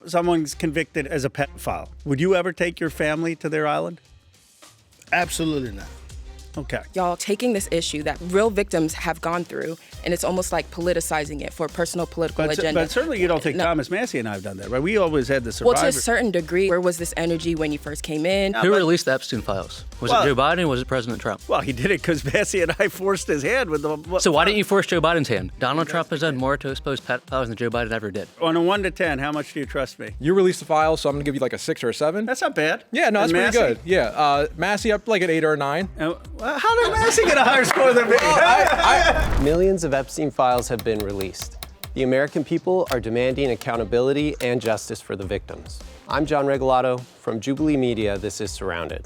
someone's convicted as a pedophile, would you ever take your family to their island? Absolutely not. Okay. Y'all taking this issue that real victims have gone through, and it's almost like politicizing it for a personal political agenda. But certainly you don't think Thomas Massey and I have done that, right? We always had the survivors. Well, to a certain degree, where was this energy when you first came in? Who released the Epstein files? Was it Joe Biden or was it President Trump? Well, he did it because Massey and I forced his hand with the... So why didn't you force Joe Biden's hand? Donald Trump has done more to expose pedophiles than Joe Biden ever did. On a 1 to 10, how much do you trust me? You released the files, so I'm going to give you like a 6 or a 7. That's not bad. Yeah, no, that's pretty good. Yeah, Massey up like an 8 or a 9. How did Massey get a higher score than me? Millions of Epstein files have been released. The American people are demanding accountability and justice for the victims. I'm John Regalado from Jubilee Media. This is Surrounded.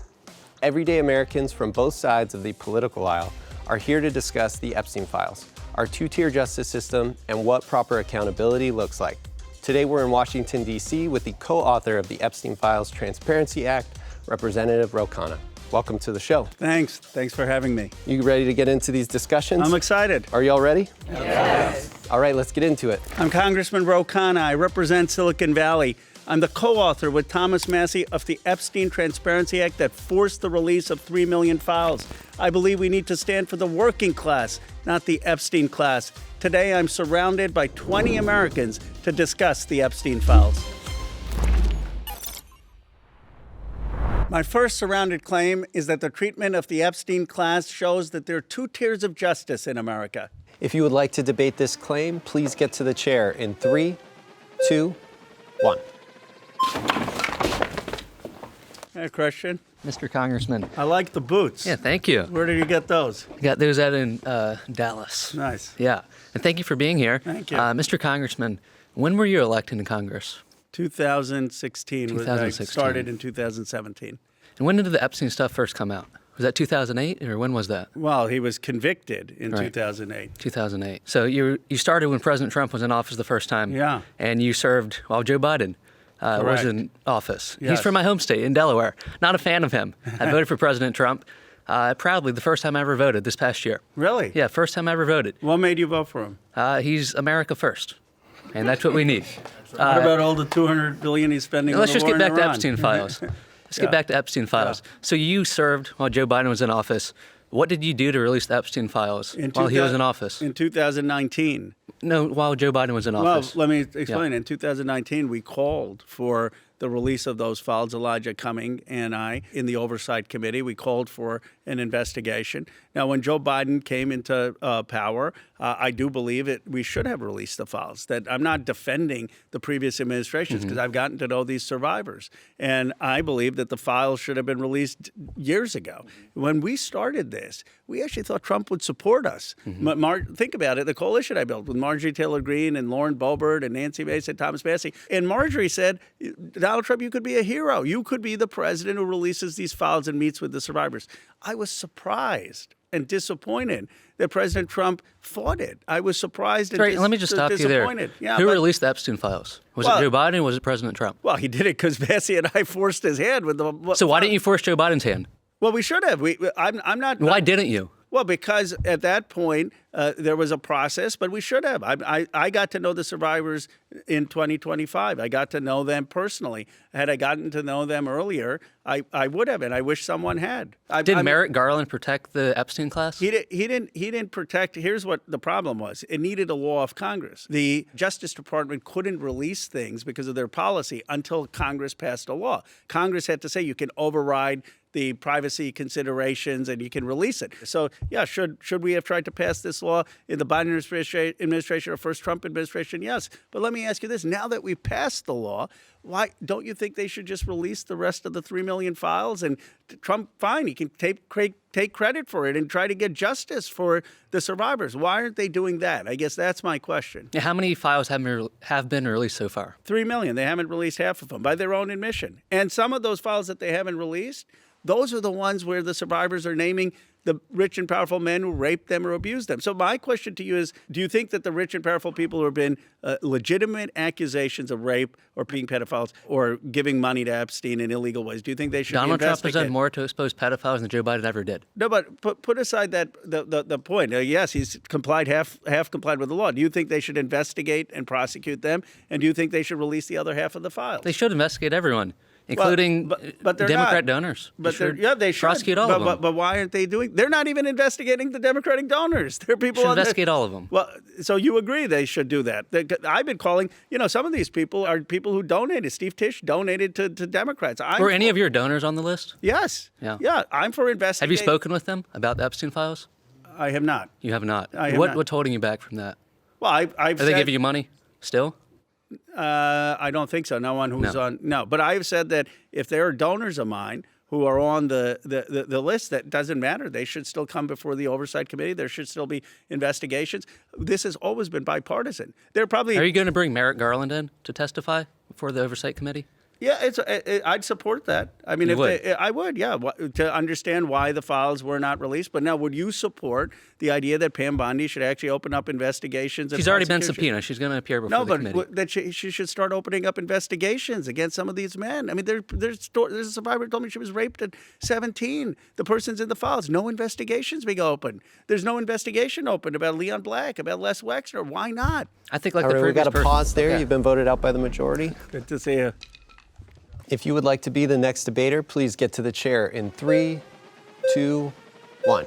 Everyday Americans from both sides of the political aisle are here to discuss the Epstein files, our two-tier justice system, and what proper accountability looks like. Today we're in Washington, D.C. with the co-author of the Epstein Files Transparency Act, Representative Khanna. Welcome to the show. Thanks for having me. You ready to get into these discussions? I'm excited. Are you all ready? Yes. All right, let's get into it. I'm Congressman Khanna. I represent Silicon Valley. I'm the co-author with Thomas Massey of the Epstein Transparency Act that forced the release of 3 million files. I believe we need to stand for the working class, not the Epstein class. Today, I'm surrounded by 20 Americans to discuss the Epstein files. My first surrounded claim is that the treatment of the Epstein class shows that there are 2 tiers of justice in America. If you would like to debate this claim, please get to the chair in 3, 2, 1. Hey, Christian. Mr. Congressman. I like the boots. Yeah, thank you. Where did you get those? Got those out in Dallas. Nice. Yeah, and thank you for being here. Thank you. Mr. Congressman, when were you elected to Congress? 2016. 2016. I started in 2017. And when did the Epstein stuff first come out? Was that 2008, or when was that? Well, he was convicted in 2008. 2008. So you started when President Trump was in office the first time. Yeah. And you served while Joe Biden was in office. Yes. He's from my home state in Delaware. Not a fan of him. I voted for President Trump proudly the first time I ever voted this past year. Really? Yeah, first time I ever voted. What made you vote for him? He's America first, and that's what we need. What about all the $200 billion he's spending on Let's the just war get in back to Iran? Epstein files. Let's get back to Epstein files. So you served while Joe Biden was in office. What did you do to release the Epstein files while he was in office? In 2019. No, while Joe Biden was in office. Well, let me explain. In 2019, we called for the release of those files. Elijah Cumming and I, in the Oversight Committee, we called for an investigation. Now, when Joe Biden came into power, I do believe that we should have released the files. That I'm not defending the previous administrations because I've gotten to know these survivors. And I believe that the files should have been released years ago. When we started this, we actually thought Trump would support us. Think about it, the coalition I built with Marjorie Taylor Greene and Lauren Boebert and Nancy Mace and Thomas Massey. And Marjorie said, Donald Trump, you could be a hero. You could be the president who releases these files and meets with the survivors. I was surprised and disappointed that President Trump fought it. I was surprised and Let me just stop you there. Yeah, Who released the Epstein files? Was it Joe Biden or was it President Trump? Well, he did it because Massey and I forced his hand with the... So why didn't you force Joe Biden's hand? Well, we should have. I'm not... Why didn't you? Well, because at that point, there was a process, but we should have. I got to know the survivors in 2025. I got to know them personally. Had I gotten to know them earlier, I would have, and I wish someone had. Did Merrick Garland protect the Epstein class? He didn't protect. Here's what the problem was. It needed a law of Congress. The Justice Department couldn't release things because of their policy until Congress passed a law. Congress had to say you can override the privacy considerations and you can release it. So, yeah, should we have tried to pass this law in the Biden administration or first Trump administration? Yes. But let me ask you this. Now that we've passed the law, why don't you think they should just release the rest of the 3 million files? And Trump, fine, he can take credit for it and try to get justice for the survivors. Why aren't they doing that? I guess that's my question. Yeah, how many files have been released so far? 3 million. They haven't released half of them by their own admission. And some of those files that they haven't released, those are the ones where the survivors are naming the rich and powerful men who raped them or abused them. So my question to you is, do you think that the rich and powerful people who have been legitimate accusations of rape or being pedophiles or giving money to Epstein in illegal ways, do you think they should Donald be Trump has investigated? done more to expose pedophiles than Joe Biden ever did. No, but put aside the point. Yes, he's complied half complied with the law. Do you think they should investigate and prosecute them? And do you think they should release the other half of the files? They should investigate everyone, including but they're Democrat not. donors. But they should prosecute all of them. But why aren't they doing? They're not even investigating the Democratic donors. They're people Should on investigate all of them. Well, so you agree they should do that? I've been calling. Some of these people are people who donated. Steve Tisch donated to Democrats. Were any of your donors on the list? Yes. Yeah. I'm for investigating. Have you spoken with them about the Epstein files? I have not. You have not. I have not. What's holding you back from that? Well, I've Are said, they giving you money still? I don't think so. No one who's No. on. No, but I've said that if there are donors of mine who are on the list, that doesn't matter. They should still come before the Oversight Committee. There should still be investigations. This has always been bipartisan. They're probably. Are you going to bring Merrick Garland in to testify before the Oversight Committee? Yeah, I'd support that. I mean, I would, yeah, to understand why the files were not released. But now, would you support the idea that Pam Bondi should actually open up investigations? She's already been subpoenaed. She's going to appear before the committee. No, but that she should start opening up investigations against some of these men. I mean, there's a survivor who told me she was raped at 17. The person's in the files. No investigations being opened. There's no investigation opened about Leon Black, about Les Wexner. Why not? I think like All the right, we previous got to person. pause there. Okay. You've been voted out by the majority. Good to see you. If you would like to be the next debater, please get to the chair in 3, 2, 1.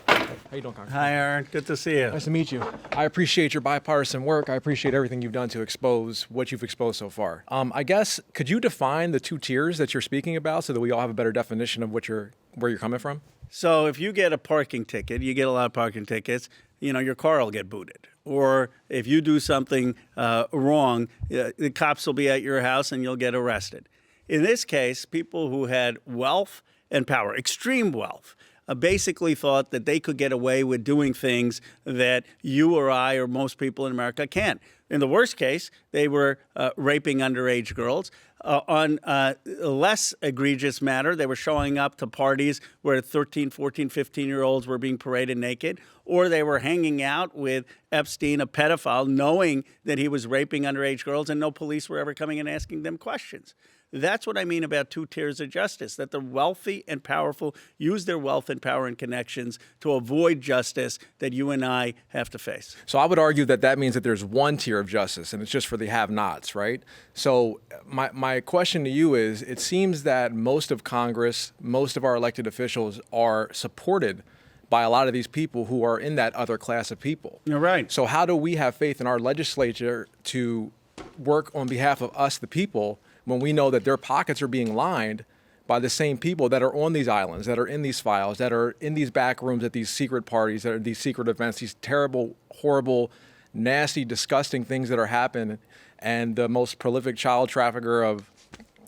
How you doing, Congressman? Hi, Aaron. Good to see you. Nice to meet you. I appreciate your bipartisan work. I appreciate everything you've done to expose what you've exposed so far. I guess, could you define the two tiers that you're speaking about so that we all have a better definition of where you're coming from? So if you get a parking ticket, you get a lot of parking tickets, your car will get booted. Or if you do something wrong, the cops will be at your house and you'll get arrested. In this case, people who had wealth and power, extreme wealth, basically thought that they could get away with doing things that you or I or most people in America can't. In the worst case, they were raping underage girls. On a less egregious matter, they were showing up to parties where 13, 14, 15-year-olds were being paraded naked, or they were hanging out with Epstein, a pedophile, knowing that he was raping underage girls, and no police were ever coming and asking them questions. That's what I mean about two tiers of justice, that the wealthy and powerful use their wealth and power and connections to avoid justice that you and I have to face. So I would argue that means that there's one tier of justice, and it's just for the have-nots, right? So my question to you is, it seems that most of Congress, most of our elected officials are supported by a lot of these people who are in that other class of people. You're right. So how do we have faith in our legislature to work on behalf of us, the people, when we know that their pockets are being lined by the same people that are on these islands, that are in these files, that are in these back rooms at these secret parties, that are these secret events, these terrible, horrible, nasty, disgusting things that are happening, and the most prolific child trafficker of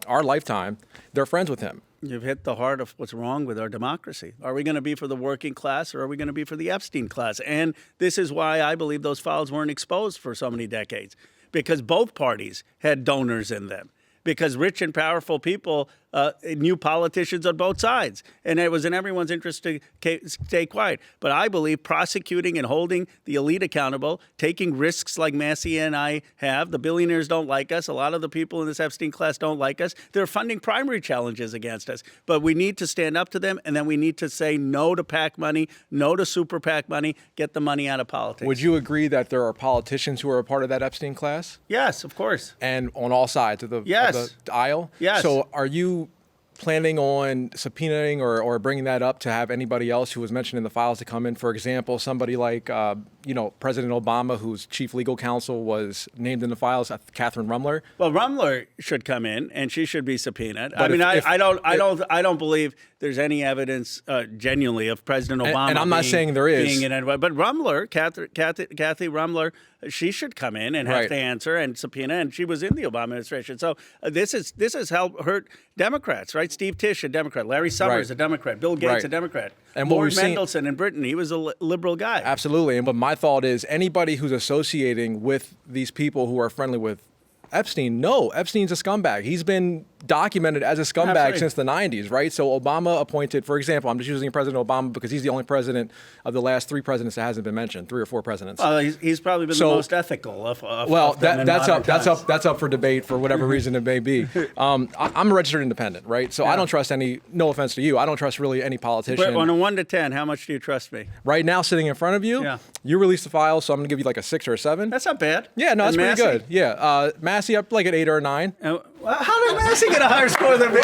our lifetime, they're friends with him. You've hit the heart of what's wrong with our democracy. Are we going to be for the working class or are we going to be for the Epstein class? And this is why I believe those files weren't exposed for so many decades, because both parties had donors in them. Because rich and powerful people knew politicians on both sides. And it was in everyone's interest to stay quiet. But I believe prosecuting and holding the elite accountable, taking risks like Massey and I have. The billionaires don't like us. A lot of the people in this Epstein class don't like us. They're funding primary challenges against us. But we need to stand up to them, and then we need to say no to PAC money, no to super PAC money, get the money out of politics. Would you agree that there are politicians who are a part of that Epstein class? Yes, of course. And on all sides of the aisle? Yes. So are you planning on subpoenaing or bringing that up to have anybody else who was mentioned in the files to come in? For example, somebody like, President Obama, whose chief legal counsel was named in the files, Catherine Rumler. Well, Rumler should come in, and she should be subpoenaed. But I don't believe there's any evidence genuinely of President Obama. And I'm not saying there is. Being in it, but Rumler, Kathy Rumler, she should come in and have to answer and subpoena, and she was in the Obama administration. So this has helped hurt Democrats, right? Steve Tisch, a Democrat. Larry Summers, a Democrat. Bill Gates, a Democrat. And what Lord we've seen- Mendelsohn in Britain, he was a liberal guy. Absolutely. But my thought is anybody who's associating with these people who are friendly with Epstein, no, Epstein's a scumbag. He's been documented as a scumbag Absolutely. since the 90s, right? So Obama appointed, for example, I'm just using President Obama because he's the only president of the last 3 presidents that hasn't been mentioned, 3 or 4 presidents. Well, he's probably been So- the most ethical of Well, them in that's modern up. That's times. up. That's up for debate for whatever reason it may be. I'm a registered independent, right? So I don't trust any. No offense to you, I don't trust really any politician. But on a 1 to 10, how much do you trust me? Right now, sitting in front of you, Yeah. you released the file, so I'm going to give you like a 6 or a 7. That's not bad. Yeah, no, that's And pretty Massey? good. Yeah, Massey up like at 8 or a 9. How did Massey get a higher score than me?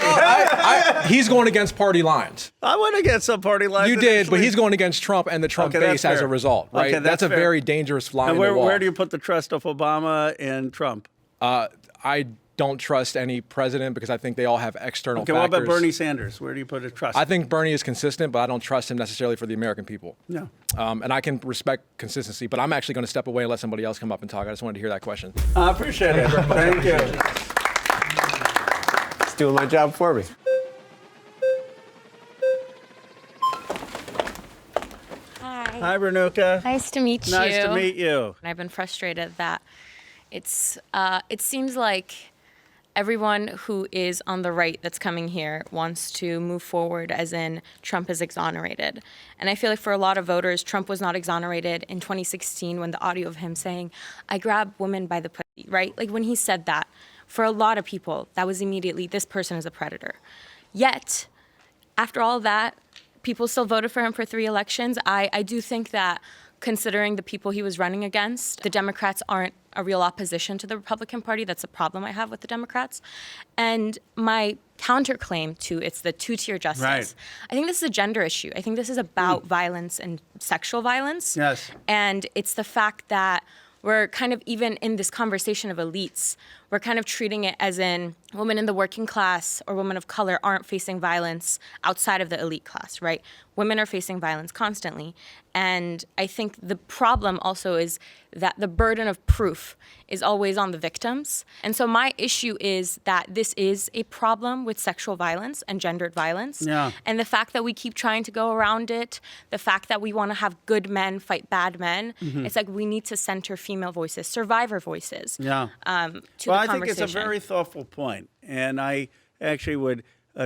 He's going against party lines. I went against some party lines. You did, but initially. he's going against Trump and the Trump Okay, that's base as fair. a result, right? Okay, that's a fair. very dangerous line And in the wall. where do you put the trust of Obama and Trump? I don't trust any president because I think they all have external Okay, factors. what about Bernie Sanders? Where do you put his trust? I think Bernie is consistent, but I don't trust him necessarily for the American people. No. And I can respect consistency, but I'm actually going to step away and let somebody else come up and talk. I just wanted to hear that question. I appreciate it. Thank you. It's doing my job for me. Hi, Renuka. Nice to meet you. Nice to meet you. I've been frustrated that it seems like everyone who is on the right that's coming here wants to move forward as in Trump is exonerated. And I feel like for a lot of voters, Trump was not exonerated in 2016 when the audio of him saying, I grab women by the pussy, right? Like when he said that, for a lot of people, that was immediately, this person is a predator. Yet, after all that, people still voted for him for 3 elections. I do think that considering the people he was running against, the Democrats aren't a real opposition to the Republican Party. That's a problem I have with the Democrats. And my counterclaim to it's the 2-tier justice. Right. I think this is a gender issue. I think this is about violence and sexual violence. Yes. And it's the fact that we're kind of, even in this conversation of elites, we're kind of treating it as in women in the working class or women of color aren't facing violence outside of the elite class, right? Women are facing violence constantly. And I think the problem also is that the burden of proof is always on the victims. And so my issue is that this is a problem with sexual violence and gendered violence. Yeah. And the fact that we keep trying to go around it, the fact that we want to have good men fight bad men, it's like we need to center female voices, survivor voices. Yeah. To Well, the I think it's a conversation. very thoughtful point, and I actually would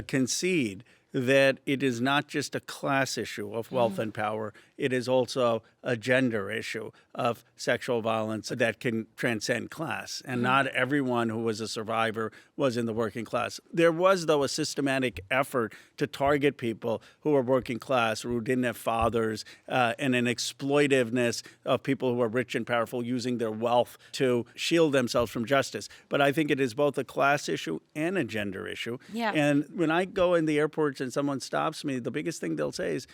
concede that it is not just a class issue of wealth and power. It is also a gender issue of sexual violence that can transcend class. And not everyone who was a survivor was in the working class. There was, though, a systematic effort to target people who were working class or who didn't have fathers, and an exploitiveness of people who are rich and powerful using their wealth to shield themselves from justice. But I think it is both a class issue and a gender issue. Yeah. And when I go in the airports and someone stops me, the biggest thing they'll say is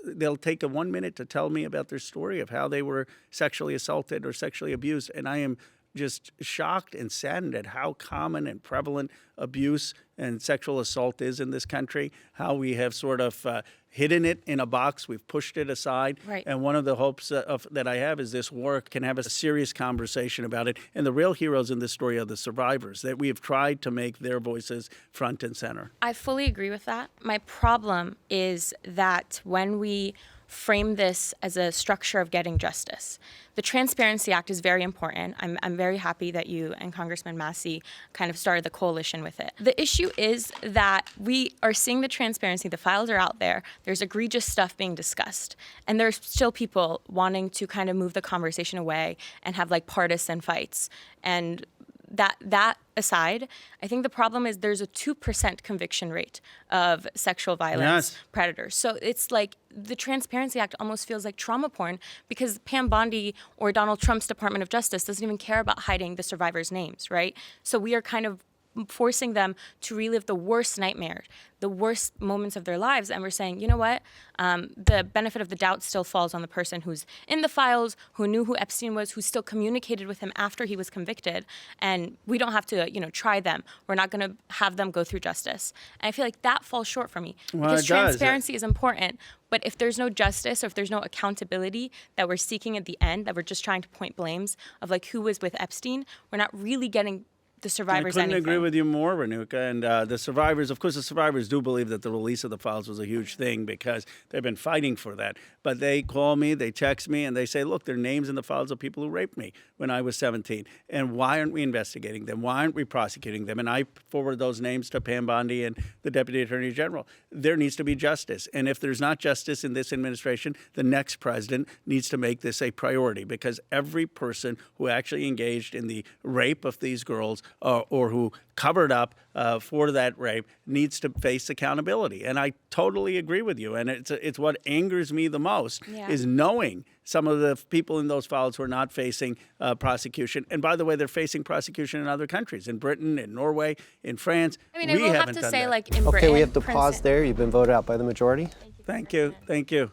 they'll take 1 minute to tell me about their story of how they were sexually assaulted or sexually abused. And I am just shocked and saddened at how common and prevalent abuse and sexual assault is in this country, how we have sort of hidden it in a box, we've pushed it aside. Right. And one of the hopes that I have is this work can have a serious conversation about it. And the real heroes in this story are the survivors, that we have tried to make their voices front and center. I fully agree with that. My problem is that when we frame this as a structure of getting justice, the Transparency Act is very important. I'm very happy that you and Congressman Massey kind of started the coalition with it. The issue is that we are seeing the transparency, the files are out there, there's egregious stuff being discussed, and there's still people wanting to kind of move the conversation away and have like partisan fights. And that aside, I think the problem is there's a 2% conviction rate of sexual violence Yes. predators. So it's like the Transparency Act almost feels like trauma porn because Pam Bondi or Donald Trump's Department of Justice doesn't even care about hiding the survivors' names, right? So we are kind of forcing them to relive the worst nightmare, the worst moments of their lives. And we're saying, you know what? The benefit of the doubt still falls on the person who's in the files, who knew who Epstein was, who still communicated with him after he was convicted. And we don't have to, try them. We're not going to have them go through justice. And I feel like that falls short for me. Well, because it does. transparency is important. But if there's no justice or if there's no accountability that we're seeking at the end, that we're just trying to point blames of like who was with Epstein, we're not really getting the survivors I couldn't anything. agree with you more, Renuka. And the survivors, of course, the survivors do believe that the release of the files was a huge thing because they've been fighting for that. But they call me, they text me, and they say, look, there are names in the files of people who raped me when I was 17. And why aren't we investigating them? Why aren't we prosecuting them? And I forward those names to Pam Bondi and the Deputy Attorney General. There needs to be justice. And if there's not justice in this administration, the next president needs to make this a priority, because every person who actually engaged in the rape of these girls or who covered up for that rape needs to face accountability. And I totally agree with you. And it's what angers me the most is knowing some of the people in those files who are not facing prosecution. And by the way, they're facing prosecution in other countries, in Britain, in Norway, in France. I mean, I will have to say, that. like, in Okay, Britain, we have to pause Princeton- there. You've been voted out by the majority. Thank you. Thank you.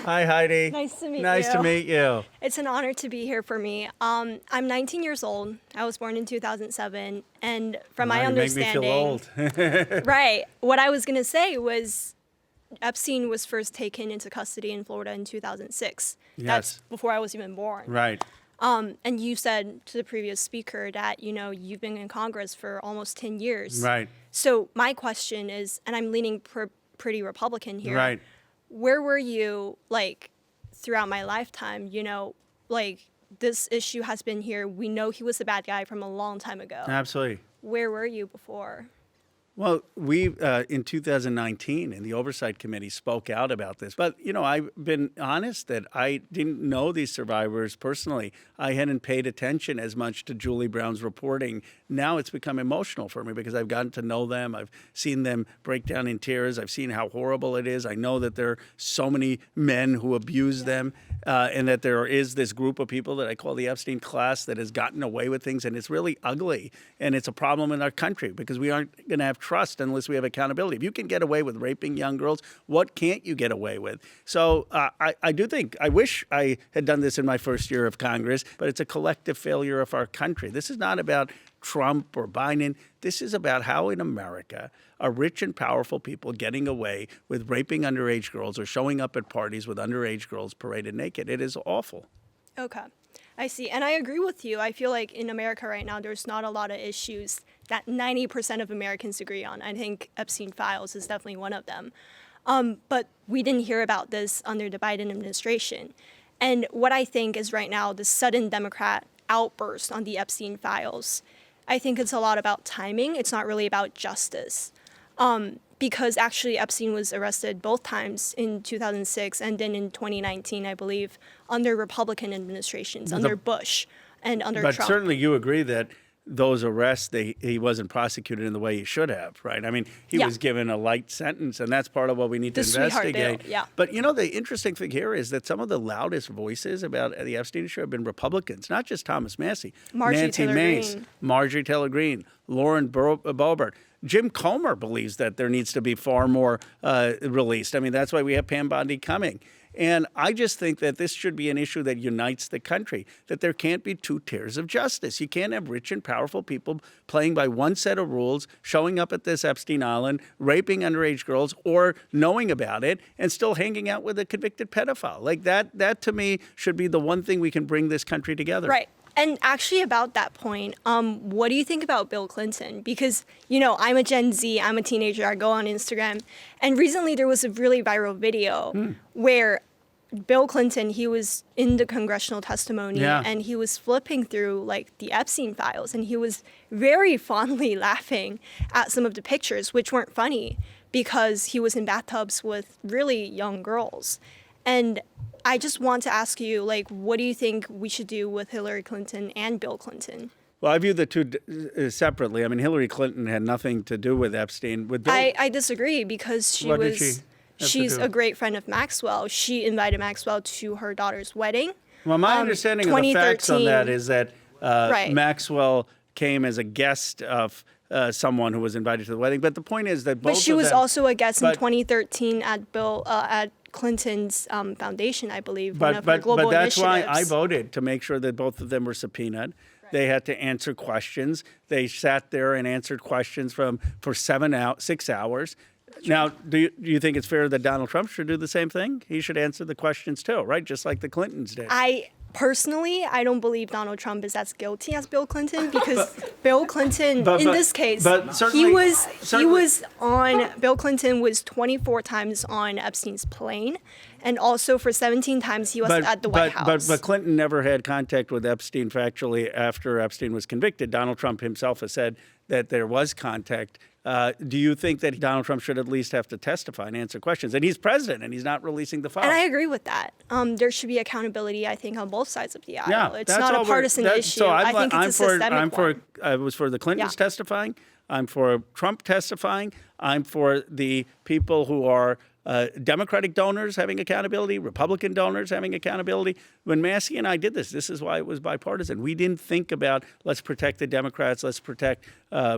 Hi, Heidi. Nice to meet Nice you. to meet you. It's an honor to be here for me. I'm 19 years old. I was born in 2007, and from my Wow, you understanding, make me feel old. right? What I was gonna say was, Epstein was first taken into custody in Florida in 2006. Yes. That's before I was even born. Right. And you said to the previous speaker that you've been in Congress for almost 10 years. Right. So my question is, and I'm leaning pretty Republican here. Right. Where were you, like, throughout my lifetime? Like, this issue has been here. We know he was a bad guy from a long time ago. Absolutely. Where were you before? Well, we, in 2019, in the Oversight Committee, spoke out about this. But, I've been honest that I didn't know these survivors personally. I hadn't paid attention as much to Julie Brown's reporting. Now it's become emotional for me because I've gotten to know them. I've seen them break down in tears. I've seen how horrible it is. I know that there are so many men who abuse them, and that there is this group of people that I call the Epstein class that has gotten away with things. And it's really ugly. And it's a problem in our country because we aren't going to have trust unless we have accountability. If you can get away with raping young girls, what can't you get away with? So I do think, I wish I had done this in my first year of Congress, but it's a collective failure of our country. This is not about Trump or Biden. This is about how in America are rich and powerful people getting away with raping underage girls or showing up at parties with underage girls paraded naked. It is awful. Okay. I see. And I agree with you. I feel like in America right now, there's not a lot of issues that 90% of Americans agree on. I think Epstein files is definitely one of them. But we didn't hear about this under the Biden administration. And what I think is right now, the sudden Democrat outburst on the Epstein files, I think it's a lot about timing. It's not really about justice. Because actually Epstein was arrested both times in 2006 and then in 2019, I believe, under Republican administrations, under Bush and under But Trump. certainly you agree that those arrests, he wasn't prosecuted in the way he should have, right? I mean, he Yeah. was given a light sentence, and that's part of what we need to The sweetheart investigate. deal, yeah. But, the interesting thing here is that some of the loudest voices about the Epstein issue have been Republicans, not just Thomas Massie. Marjorie Nancy Taylor Mace, Greene. Marjorie Taylor Greene, Lauren Boebert. Jim Comer believes that there needs to be far more released. I mean, that's why we have Pam Bondi coming. And I just think that this should be an issue that unites the country, that there can't be two tiers of justice. You can't have rich and powerful people playing by one set of rules, showing up at this Epstein Island, raping underage girls, or knowing about it and still hanging out with a convicted pedophile. Like that to me should be the one thing we can bring this country together. Right. And actually about that point, what do you think about Bill Clinton? Because, I'm a Gen Z, I'm a teenager, I go on Instagram. And recently there was a really viral video where Bill Clinton, he was in the congressional testimony and he was flipping through like the Epstein files and he was very fondly laughing at some of the pictures, which weren't funny because he was in bathtubs with really young girls. And I just want to ask you, like, what do you think we should do with Hillary Clinton and Bill Clinton? Well, I view the two separately. I mean, Hillary Clinton had nothing to do with Epstein. With Bill, I disagree because What did she have to she's do? a great friend of Maxwell. She invited Maxwell to her daughter's wedding. Well, my understanding of the facts on that 2013 is that Right. Maxwell came as a guest of someone who was invited to the wedding. But the point is that both But she of was them, also a guest in but- 2013 at Clinton's foundation, I believe, one of her global but that's why I initiatives. voted to make sure that both of them were subpoenaed. They had to answer questions. They sat there and answered questions for 6 hours. Now, do you think it's fair that Donald Trump should do the same thing? He should answer the questions too, right? Just like the Clintons did. Personally, I don't believe Donald Trump is as guilty as Bill Clinton because Bill Clinton, in this case, Bill Clinton was 24 times on Epstein's plane, and also for 17 times he was at the White House. But Clinton never had contact with Epstein factually after Epstein was convicted. Donald Trump himself has said that there was contact. Do you think that Donald Trump should at least have to testify and answer questions? And he's president, and he's not releasing the files. And I agree with that. There should be accountability, I think, on both sides of the aisle. Yeah, it's not a partisan issue. So I think it's a systemic one. I was for the Clintons testifying. I'm for Trump testifying. I'm for the people who are Democratic donors having accountability, Republican donors having accountability. When Massey and I did this is why it was bipartisan. We didn't think about let's protect the Democrats, let's protect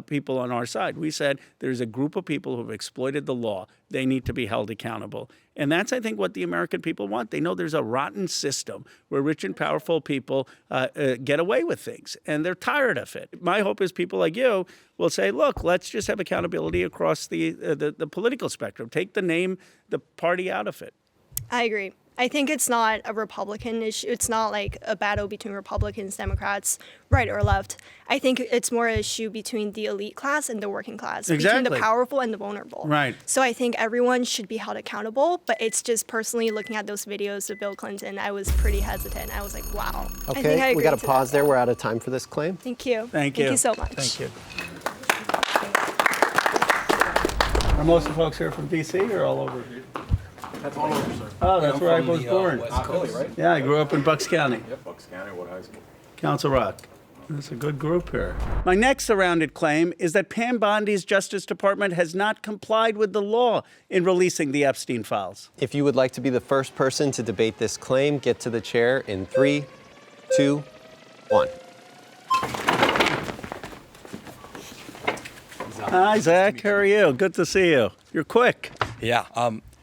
people on our side. We said there's a group of people who have exploited the law. They need to be held accountable. And that's, I think, what the American people want. They know there's a rotten system where rich and powerful people get away with things, and they're tired of it. My hope is people like you will say, look, let's just have accountability across the political spectrum. Take the party out of it. I agree. I think it's not a Republican issue. It's not like a battle between Republicans, Democrats, right or left. I think it's more an issue between the elite class and the working class, between the powerful and the vulnerable. Right. So I think everyone should be held accountable, but it's just personally looking at those videos of Bill Clinton, I was pretty hesitant. I was like, wow. Okay, I think I agree we got to to pause that. there. We're out of time for this claim. Thank you. Thank you. Thank you so much. Thank you. Are most of the folks here from D.C. or all over? That's all over, sir. Oh, that's where I was born. West Coast, right? Yeah, I grew up in Bucks County. Yep, Bucks County, what high school? Council Rock. That's a good group here. My next surrounded claim is that Pam Bondi's Justice Department has not complied with the law in releasing the Epstein files. If you would like to be the first person to debate this claim, get to the chair in 3, 2, 1. Hi, Zach. How are you? Good to see you. You're quick. Yeah.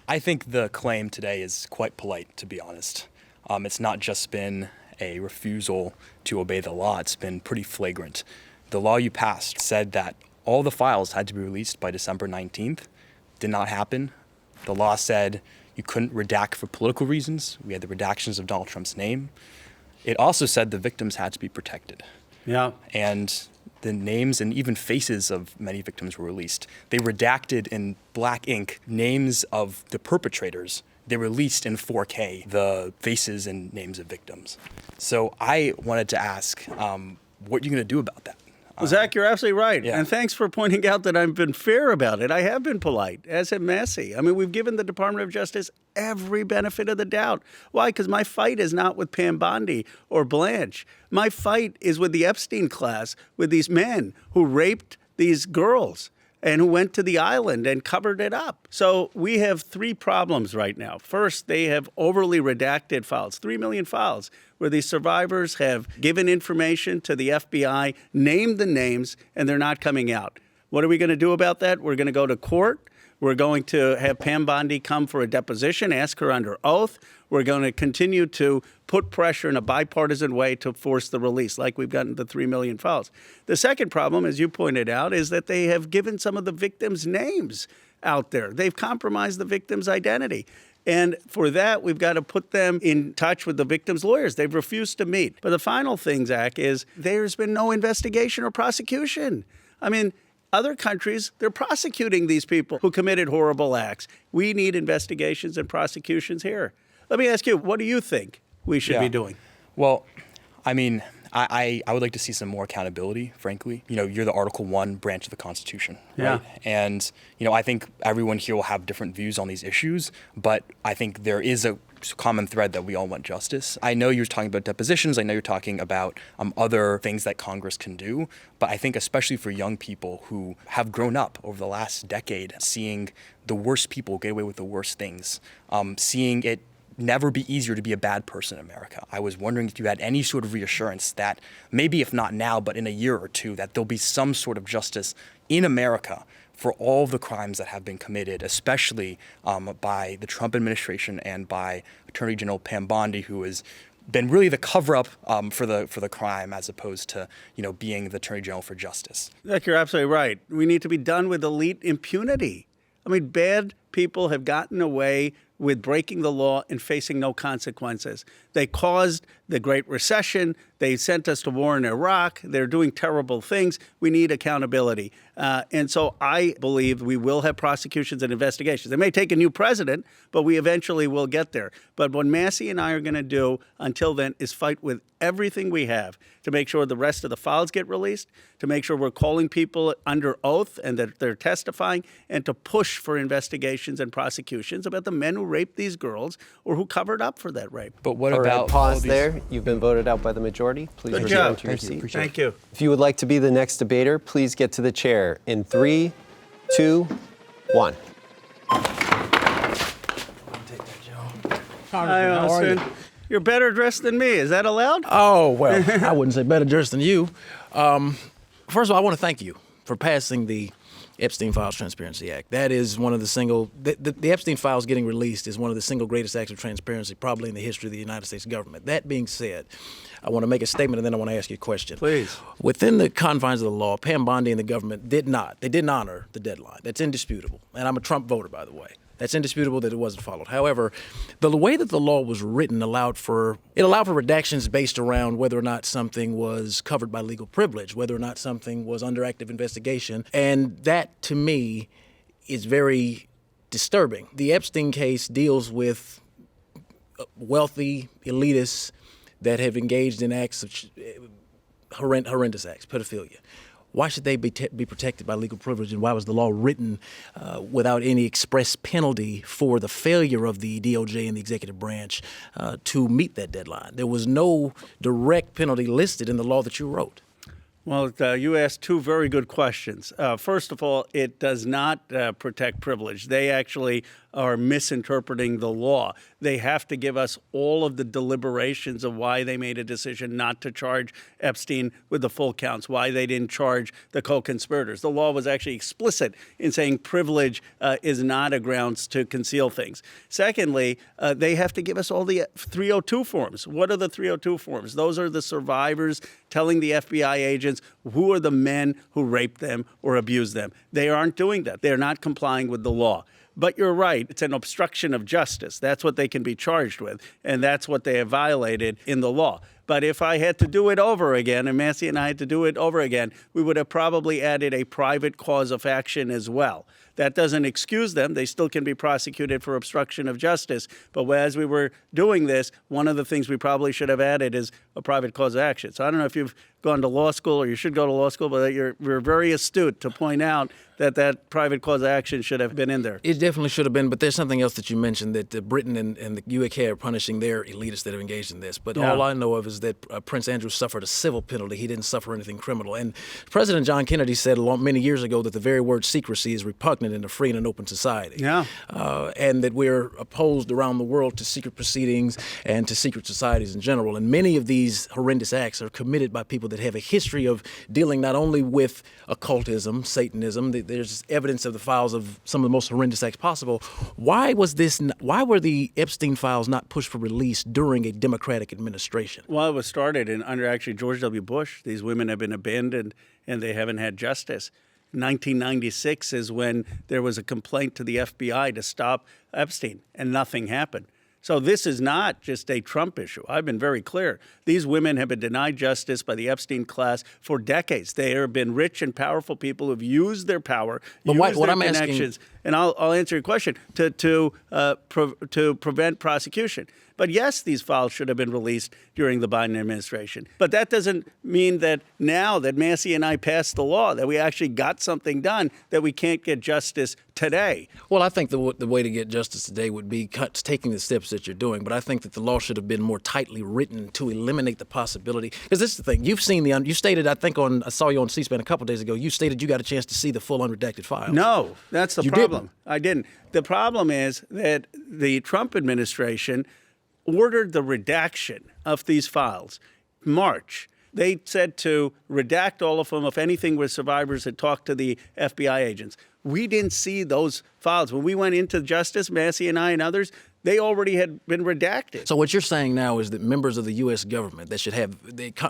I think the claim today is quite polite, to be honest. It's not just been a refusal to obey the law. It's been pretty flagrant. The law you passed said that all the files had to be released by December 19th. Did not happen. The law said you couldn't redact for political reasons. We had the redactions of Donald Trump's name. It also said the victims had to be protected. Yeah. And the names and even faces of many victims were released. They redacted in black ink names of the perpetrators. They released in 4K the faces and names of victims. So I wanted to ask, what are you going to do about that? Well, Zach, you're absolutely right. Yeah. And thanks for pointing out that I've been fair about it. I have been polite, as have Massey. I mean, we've given the Department of Justice every benefit of the doubt. Why? Because my fight is not with Pam Bondi or Blanche. My fight is with the Epstein class, with these men who raped these girls and who went to the island and covered it up. So we have three problems right now. First, they have overly redacted files, 3 million files, where these survivors have given information to the FBI, named the names, and they're not coming out. What are we going to do about that? We're going to go to court. We're going to have Pam Bondi come for a deposition, ask her under oath. We're going to continue to put pressure in a bipartisan way to force the release, like we've gotten the 3 million files. The second problem, as you pointed out, is that they have given some of the victims' names out there. They've compromised the victim's identity. And for that, we've got to put them in touch with the victims' lawyers. They've refused to meet. But the final thing, Zach, is there's been no investigation or prosecution. I mean, other countries, they're prosecuting these people who committed horrible acts. We need investigations and prosecutions here. Let me ask you, what do you think we should be doing? Well, I mean, I would like to see some more accountability, frankly. You know, you're the Article 1 branch of the Constitution, right? And, you know, I think everyone here will have different views on these issues, but I think there is a common thread that we all want justice. I know you're talking about depositions. I know you're talking about other things that Congress can do, but I think especially for young people who have grown up over the last decade, seeing the worst people get away with the worst things, seeing it never be easier to be a bad person in America. I was wondering if you had any sort of reassurance that maybe if not now, but in a year or two, that there'll be some sort of justice in America for all of the crimes that have been committed, especially by the Trump administration and by Attorney General Pam Bondi, who has been really the cover-up for the crime as opposed to, you know, being the Attorney General for justice. Look, you're absolutely right. We need to be done with elite impunity. I mean, bad people have gotten away with breaking the law and facing no consequences. They caused the Great Recession. They sent us to war in Iraq. They're doing terrible things. We need accountability. And so I believe we will have prosecutions and investigations. They may take a new president, but we eventually will get there. But what Massey and I are going to do until then is fight with everything we have to make sure the rest of the files get released, to make sure we're calling people under oath and that they're testifying, and to push for investigations and prosecutions about the men who raped these girls or who covered up for that rape. But what All right, about pause there. You've been voted out by the majority. Please Good return job. to your seat. Thank you. If you would like to be the next debater, please get to the chair in 3, 2, 1. Hi, Austin. You're better dressed than me. Is that allowed? Oh, well, I wouldn't say better dressed than you. First of all, I want to thank you for passing the Epstein Files Transparency Act. That is one of the Epstein Files getting released is one of the single greatest acts of transparency probably in the history of the United States government. That being said, I want to make a statement and then I want to ask you a question. Please. Within the confines of the law, Pam Bondi and the government didn't honor the deadline. That's indisputable. And I'm a Trump voter, by the way. That's indisputable that it wasn't followed. However, the way that the law was written allowed for redactions based around whether or not something was covered by legal privilege, whether or not something was under active investigation. And that, to me, is very disturbing. The Epstein case deals with wealthy elitists that have engaged in acts of horrendous acts, pedophilia. Why should they be protected by legal privilege, and why was the law written without any express penalty for the failure of the DOJ and the executive branch to meet that deadline? There was no direct penalty listed in the law that you wrote. Well, you asked two very good questions. First of all, it does not protect privilege. They actually are misinterpreting the law. They have to give us all of the deliberations of why they made a decision not to charge Epstein with the full counts, why they didn't charge the co-conspirators. The law was actually explicit in saying privilege is not a grounds to conceal things. Secondly, they have to give us all the 302 forms. What are the 302 forms? Those are the survivors telling the FBI agents who are the men who raped them or abused them. They aren't doing that. They're not complying with the law. But you're right. It's an obstruction of justice. That's what they can be charged with, and that's what they have violated in the law. But if I had to do it over again, and Massey and I had to do it over again, we would have probably added a private cause of action as well. That doesn't excuse them. They still can be prosecuted for obstruction of justice. But as we were doing this, one of the things we probably should have added is a private cause of action. So I don't know if you've gone to law school or you should go to law school, but you're very astute to point out that private cause of action should have been in there. It definitely should have been, but there's something else that you mentioned, that Britain and the UK are punishing their elitists that have engaged in this. But all I know of is that Prince Andrew suffered a civil penalty. He didn't suffer anything criminal. And President John Kennedy said many years ago that the very word secrecy is repugnant in a free and an open society. Yeah. And that we're opposed around the world to secret proceedings and to secret societies in general. And many of these horrendous acts are committed by people that have a history of dealing not only with occultism, Satanism. There's evidence of the files of some of the most horrendous acts possible. Why were the Epstein files not pushed for release during a Democratic administration? Well, it was started under actually George W. Bush. These women have been abandoned and they haven't had justice. 1996 is when there was a complaint to the FBI to stop Epstein, and nothing happened. So this is not just a Trump issue. I've been very clear. These women have been denied justice by the Epstein class for decades. They have been rich and powerful people who've used their power, used their connections. And I'll answer your question, to prevent prosecution. But yes, these files should have been released during the Biden administration. But that doesn't mean that now that Massey and I passed the law, that we actually got something done, that we can't get justice today. Well, I think the way to get justice today would be taking the steps that you're doing. But I think that the law should have been more tightly written to eliminate the possibility. Because this is the thing. You've seen you stated, I saw you on C-SPAN a couple days ago, you stated you got a chance to see the full unredacted files. No, that's the You problem. didn't. I didn't. The problem is that the Trump administration ordered the redaction of these files. March. They said to redact all of them if anything where survivors had talked to the FBI agents. We didn't see those files. When we went into justice, Massey and I and others, they already had been redacted. So what you're saying now is that members of the U.S. government that should have,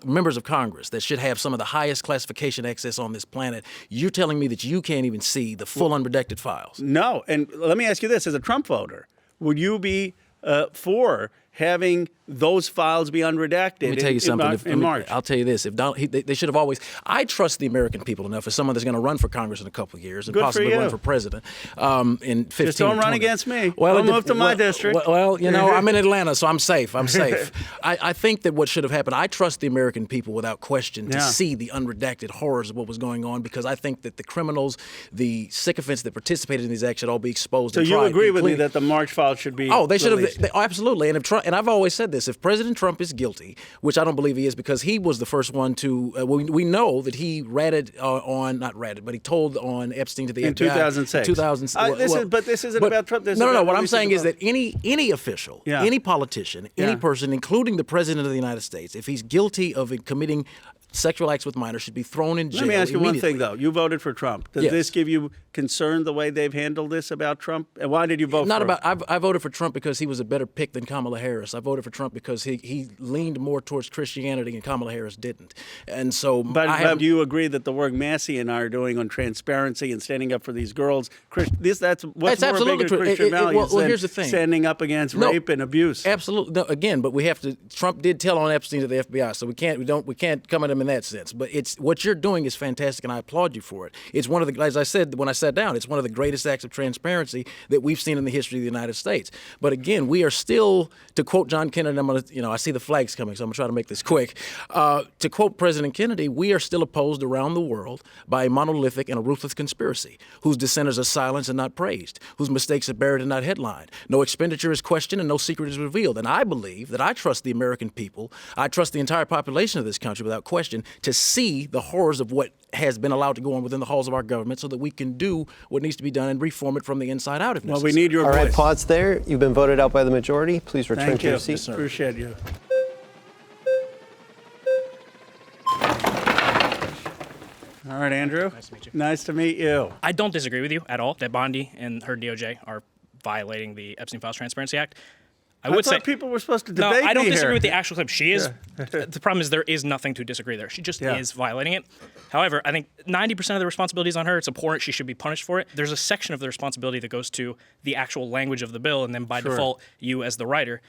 members of Congress that should have some of the highest classification access on this planet, you're telling me that you can't even see the full unredacted files? No. And let me ask you this. As a Trump voter, would you be for having those files be unredacted? Let me tell you something. In March. I'll tell you this. If Donald, they should have always. I trust the American people enough as someone that's going to run for Congress in a couple of years and Good for possibly you. run for president in 15. Just don't run 20. against me. Well, Don't move to my district. Well, you know, I'm in Atlanta, so I'm safe. I'm safe. I think that what should have happened, I trust the American people without question to see the unredacted horrors of what was going on, because I think that the criminals, the sycophants that participated in these acts should all be exposed. So and you tried, agree with me that the March file should be they should released? have. Absolutely. And if Trump, and I've always said this, if President Trump is guilty, which I don't believe he is, because he was the first one to, we know that he but he told on Epstein to the FBI. In 2006. 2006. But this isn't about Trump. No. What I'm saying is that any official, Yeah. any politician, any Yeah. person, including the President of the United States, if he's guilty of committing sexual acts with minors, should be thrown in jail. Let me ask you one immediately. thing, though. You voted for Trump. Does Yes. this give you concern the way they've handled this about Trump? And why did you vote Not for him? about. I voted for Trump because he was a better pick than Kamala Harris. I voted for Trump because he leaned more towards Christianity and Kamala Harris didn't. And so, But do you agree that the work Massey and I are doing on transparency and standing up for these girls, that's what's more absolutely bigger true. Christian values well, than here's the thing. standing up against No, rape and abuse? Absolutely. No, again, but we have to. Trump did tell on Epstein to the FBI, so we can't come at him in that sense. But it's what you're doing is fantastic, and I applaud you for it. It's one of the, as I said when I sat down, it's one of the greatest acts of transparency that we've seen in the history of the United States. But again, we are still, to quote John Kennedy, I see the flags coming, so I'm gonna try to make this quick. To quote President Kennedy, we are still opposed around the world by a monolithic and a ruthless conspiracy, whose dissenters are silenced and not praised, whose mistakes are buried and not headlined. No expenditure is questioned and no secret is revealed. And I believe that I trust the American people, I trust the entire population of this country without question, to see the horrors of what has been allowed to go on within the halls of our government so that we can do what needs to be done and reform it from the inside out if necessary. Well, we need your All voice. right, pause there. You've been voted out by the majority. Please return Thank to you. your seat. Appreciate you. All right, Andrew. Nice to meet you. Nice to meet you. I don't disagree with you at all that Bondi and her DOJ are violating the Epstein Files Transparency Act. I would thought say people were supposed to no. debate I don't me disagree here. with the actual claim. She is. The problem is there is nothing to disagree there. She just is violating it. However, I think 90% of the responsibility is on her. It's abhorrent. She should be punished for it. There's a section of the responsibility that goes to the actual language of the bill, and then by default, you as the writer.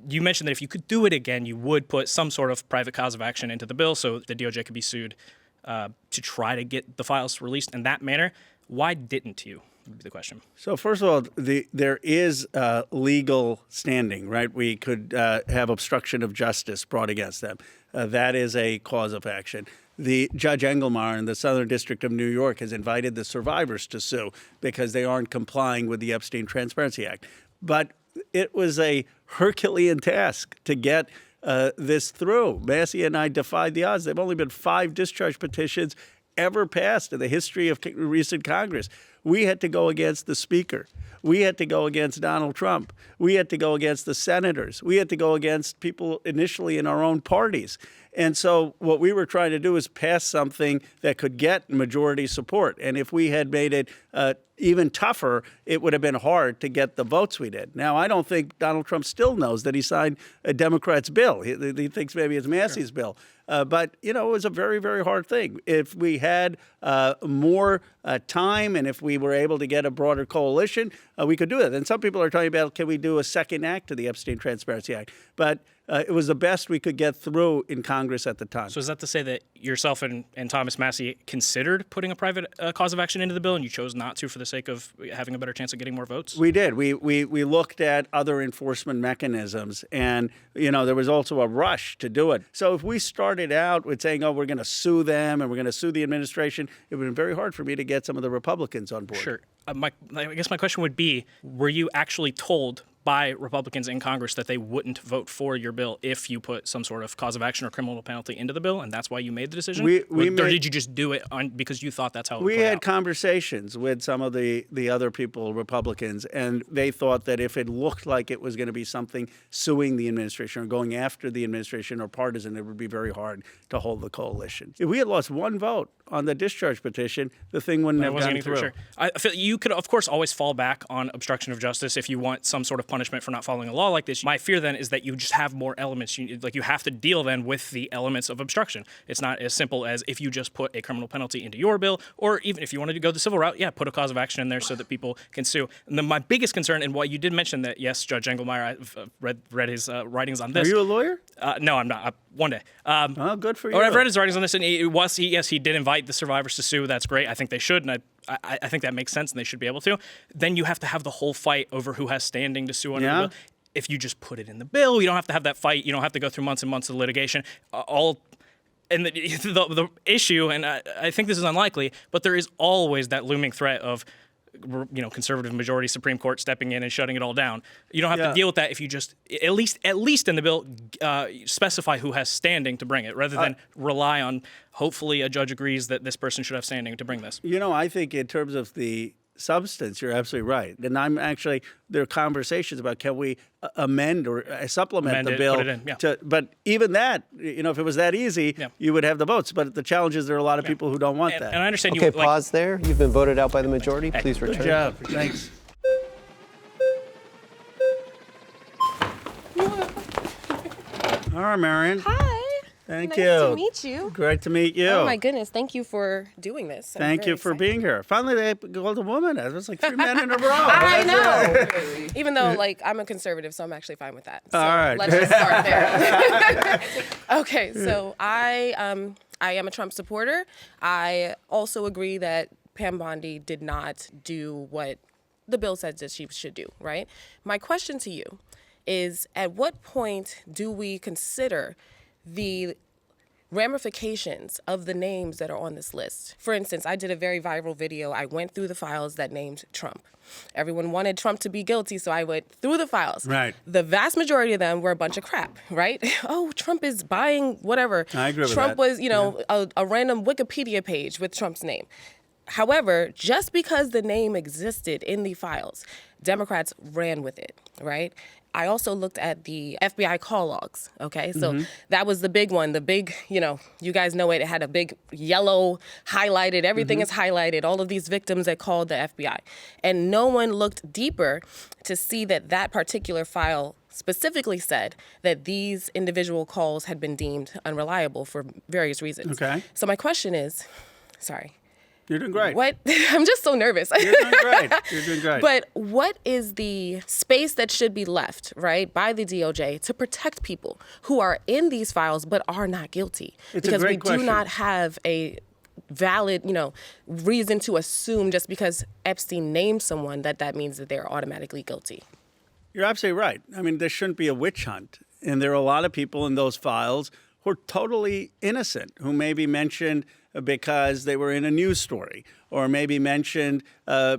You mentioned that if you could do it again, you would put some sort of private cause of action into the bill so the DOJ could be sued to try to get the files released in that manner. Why didn't you? Would be the question. So first of all, there is legal standing, right? We could have obstruction of justice brought against them. That is a cause of action. The Judge Engelmeyer in the Southern District of New York has invited the survivors to sue because they aren't complying with the Epstein Transparency Act. But it was a Herculean task to get this through. Massey and I defied the odds. There have only been 5 discharge petitions ever passed in the history of recent Congress. We had to go against the Speaker. We had to go against Donald Trump. We had to go against the senators. We had to go against people initially in our own parties. And so what we were trying to do is pass something that could get majority support. And if we had made it even tougher, it would have been hard to get the votes we did. Now, I don't think Donald Trump still knows that he signed a Democrat's bill. He thinks maybe it's Massey's bill. But, it was a very, very hard thing. If we had more time and if we were able to get a broader coalition, we could do it. And some people are talking about, can we do a second act to the Epstein Transparency Act? But it was the best we could get through in Congress at the time. So is that to say that yourself and Thomas Massey considered putting a private cause of action into the bill and you chose not to for the sake of having a better chance of getting more votes? We did. We looked at other enforcement mechanisms, and there was also a rush to do it. So if we started out with saying, we're going to sue them and we're going to sue the administration, it would have been very hard for me to get some of the Republicans on board. Sure. I guess my question would be, were you actually told by Republicans in Congress that they wouldn't vote for your bill if you put some sort of cause of action or criminal penalty into the bill, and that's why you made the decision? Or did you just do it because you thought that's how it would We play had out? Conversations with some of the other people, Republicans, and they thought that if it looked like it was going to be something suing the administration or going after the administration or partisan, it would be very hard to hold the coalition. If we had lost one vote on the discharge petition, the thing wouldn't have gone through. Sure. I feel you could, of course, always fall back on obstruction of justice if you want some sort of punishment for not following a law like this. My fear then is that you just have more elements. You have to deal then with the elements of obstruction. It's not as simple as if you just put a criminal penalty into your bill, or even if you wanted to go the civil route, put a cause of action in there so that people can sue. And then my biggest concern, and why you did mention that, yes, Judge Engelmeyer, I've read his writings on this. Are you a lawyer? No, I'm not. One day. Oh, good for you. I've read his writings on this, and he did invite the survivors to sue. That's great. I think they should, and I think that makes sense, and they should be able to. Then you have to have the whole fight over who has standing to sue under the bill. If you just put it in the bill, you don't have to have that fight. You don't have to go through months and months of litigation. And the issue, and I think this is unlikely, but there is always that looming threat of, conservative majority Supreme Court stepping in and shutting it all down. You don't have to deal with that if you just, at least in the bill, specify who has standing to bring it, rather than rely on, hopefully a judge agrees that this person should have standing to bring this. I think in terms of the substance, you're absolutely right. And there are conversations about, can we amend or supplement the bill? Put it in, but even that, if it was that easy, you would have the votes. But the challenge is there are a lot of people who don't want that. And I understand Okay, pause there. You've been voted out by the majority. Please return. Good job. Thanks. All right, Marion. Hi. Thank nice you. to meet you. Great to meet you. Oh my goodness, thank you for doing this. Thank you for being here. Finally, they called a woman. It was like 3 men in a row. I know. Even though, I'm a conservative, so I'm actually fine with that. So all right. Let's just start there. Okay, so I am a Trump supporter. I also agree that Pam Bondi did not do what the bill says that she should do, right? My question to you is, at what point do we consider the ramifications of the names that are on this list? For instance, I did a very viral video. I went through the files that named Trump. Everyone wanted Trump to be guilty, so I went through the files. Right. The vast majority of them were a bunch of crap, right? Oh, Trump is buying whatever. I agree with Trump that. was, a random Wikipedia page with Trump's name. However, just because the name existed in the files, Democrats ran with it, right? I also looked at the FBI call logs, okay? So that was the big one. The big, you guys know it. It had a big yellow highlighted. Everything is highlighted. All of these victims that called the FBI. And no one looked deeper to see that that particular file specifically said that these individual calls had been deemed unreliable for various reasons. Okay. So my question is, sorry. You're doing great. What? I'm just so nervous. You're doing great. You're doing great. But what is the space that should be left, right, by the DOJ to protect people who are in these files but are not guilty? It's a great question. Do not have a valid, reason to assume just because Epstein named someone that means that they're automatically guilty. You're absolutely right. I mean, there shouldn't be a witch hunt. And there are a lot of people in those files who are totally innocent, who may be mentioned because they were in a news story, or maybe mentioned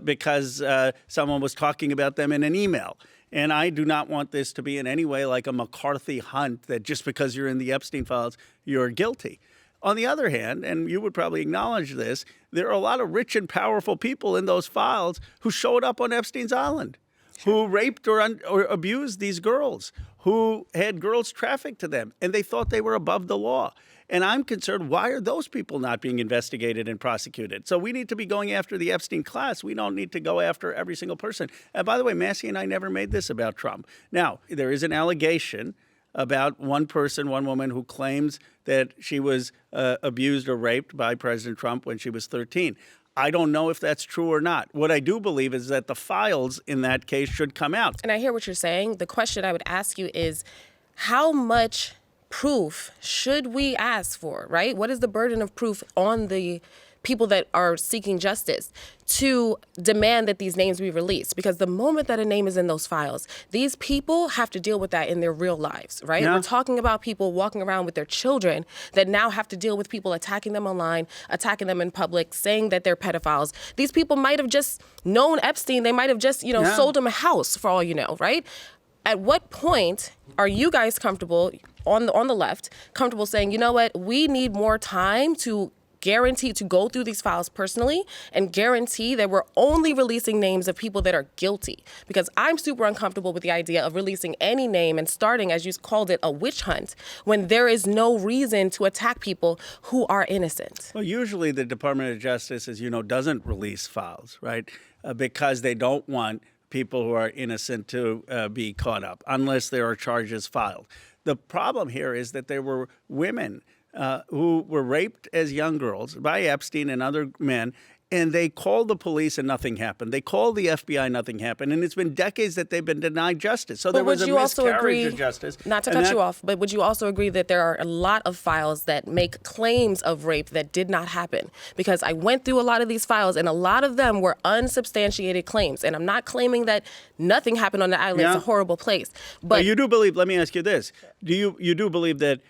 because someone was talking about them in an email. And I do not want this to be in any way like a McCarthy hunt that just because you're in the Epstein files, you're guilty. On the other hand, and you would probably acknowledge this, there are a lot of rich and powerful people in those files who showed up on Epstein's Island, who raped or abused these girls, who had girls trafficked to them, and they thought they were above the law. And I'm concerned, why are those people not being investigated and prosecuted? So we need to be going after the Epstein class. We don't need to go after every single person. And by the way, Massey and I never made this about Trump. Now, there is an allegation about one person, one woman who claims that she was abused or raped by President Trump when she was 13. I don't know if that's true or not. What I do believe is that the files in that case should come out. And I hear what you're saying. The question I would ask you is, how much proof should we ask for, right? What is the burden of proof on the people that are seeking justice to demand that these names be released? Because the moment that a name is in those files, these people have to deal with that in their real lives, right? Yeah. We're talking about people walking around with their children that now have to deal with people attacking them online, attacking them in public, saying that they're pedophiles. These people might have just known Epstein. They might have just, sold him a house for all you know, right? At what point are you guys comfortable, on the left, comfortable saying, you know what, we need more time to guarantee to go through these files personally and guarantee that we're only releasing names of people that are guilty? Because I'm super uncomfortable with the idea of releasing any name and starting, as you called it, a witch hunt when there is no reason to attack people who are innocent. Well, usually the Department of Justice, as you know, doesn't release files, right? Because they don't want people who are innocent to be caught up unless there are charges filed. The problem here is that there were women who were raped as young girls by Epstein and other men, and they called the police and nothing happened. They called the FBI, nothing happened. And it's been decades that they've been denied justice. So there was a miscarriage of justice. Not to cut you off, but would you also agree that there are a lot of files that make claims of rape that did not happen? Because I went through a lot of these files, and a lot of them were unsubstantiated claims. And I'm not claiming that nothing happened on the island. Yeah. It's a horrible place. But you do believe, let me ask you this. You do believe that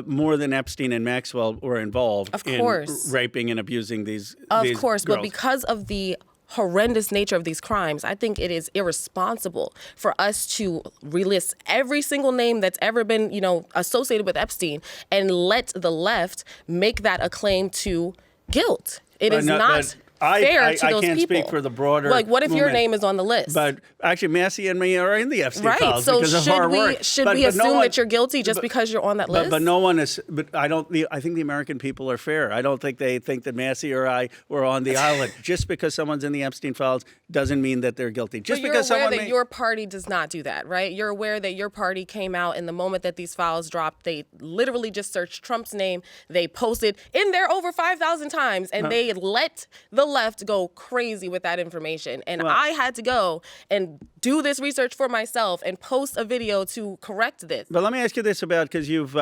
more than Epstein and Maxwell were involved in raping and abusing these Of course, girls. but because of the horrendous nature of these crimes, I think it is irresponsible for us to relist every single name that's ever been, associated with Epstein and let the left make that a claim to guilt. It is not fair to those I can't people. speak for the broader Like, what if your movement. name is on the list? But actually, Massey and me are in the Epstein right. files So because of our work. should But we no assume one- that you're guilty just because you're on that list? But no one is. But I don't. I think the American people are fair. I don't think they think that Massey or I were on the island. Just because someone's in the Epstein files doesn't mean that they're guilty. Just but because you're aware someone that your party does not do that, right? You're aware that your party came out, and the moment that these files dropped, they literally just searched Trump's name. They posted in there over 5,000 times, and they let the left go crazy with that information. And I had to go and do this research for myself and post a video to correct this. But let me ask you this about, because you've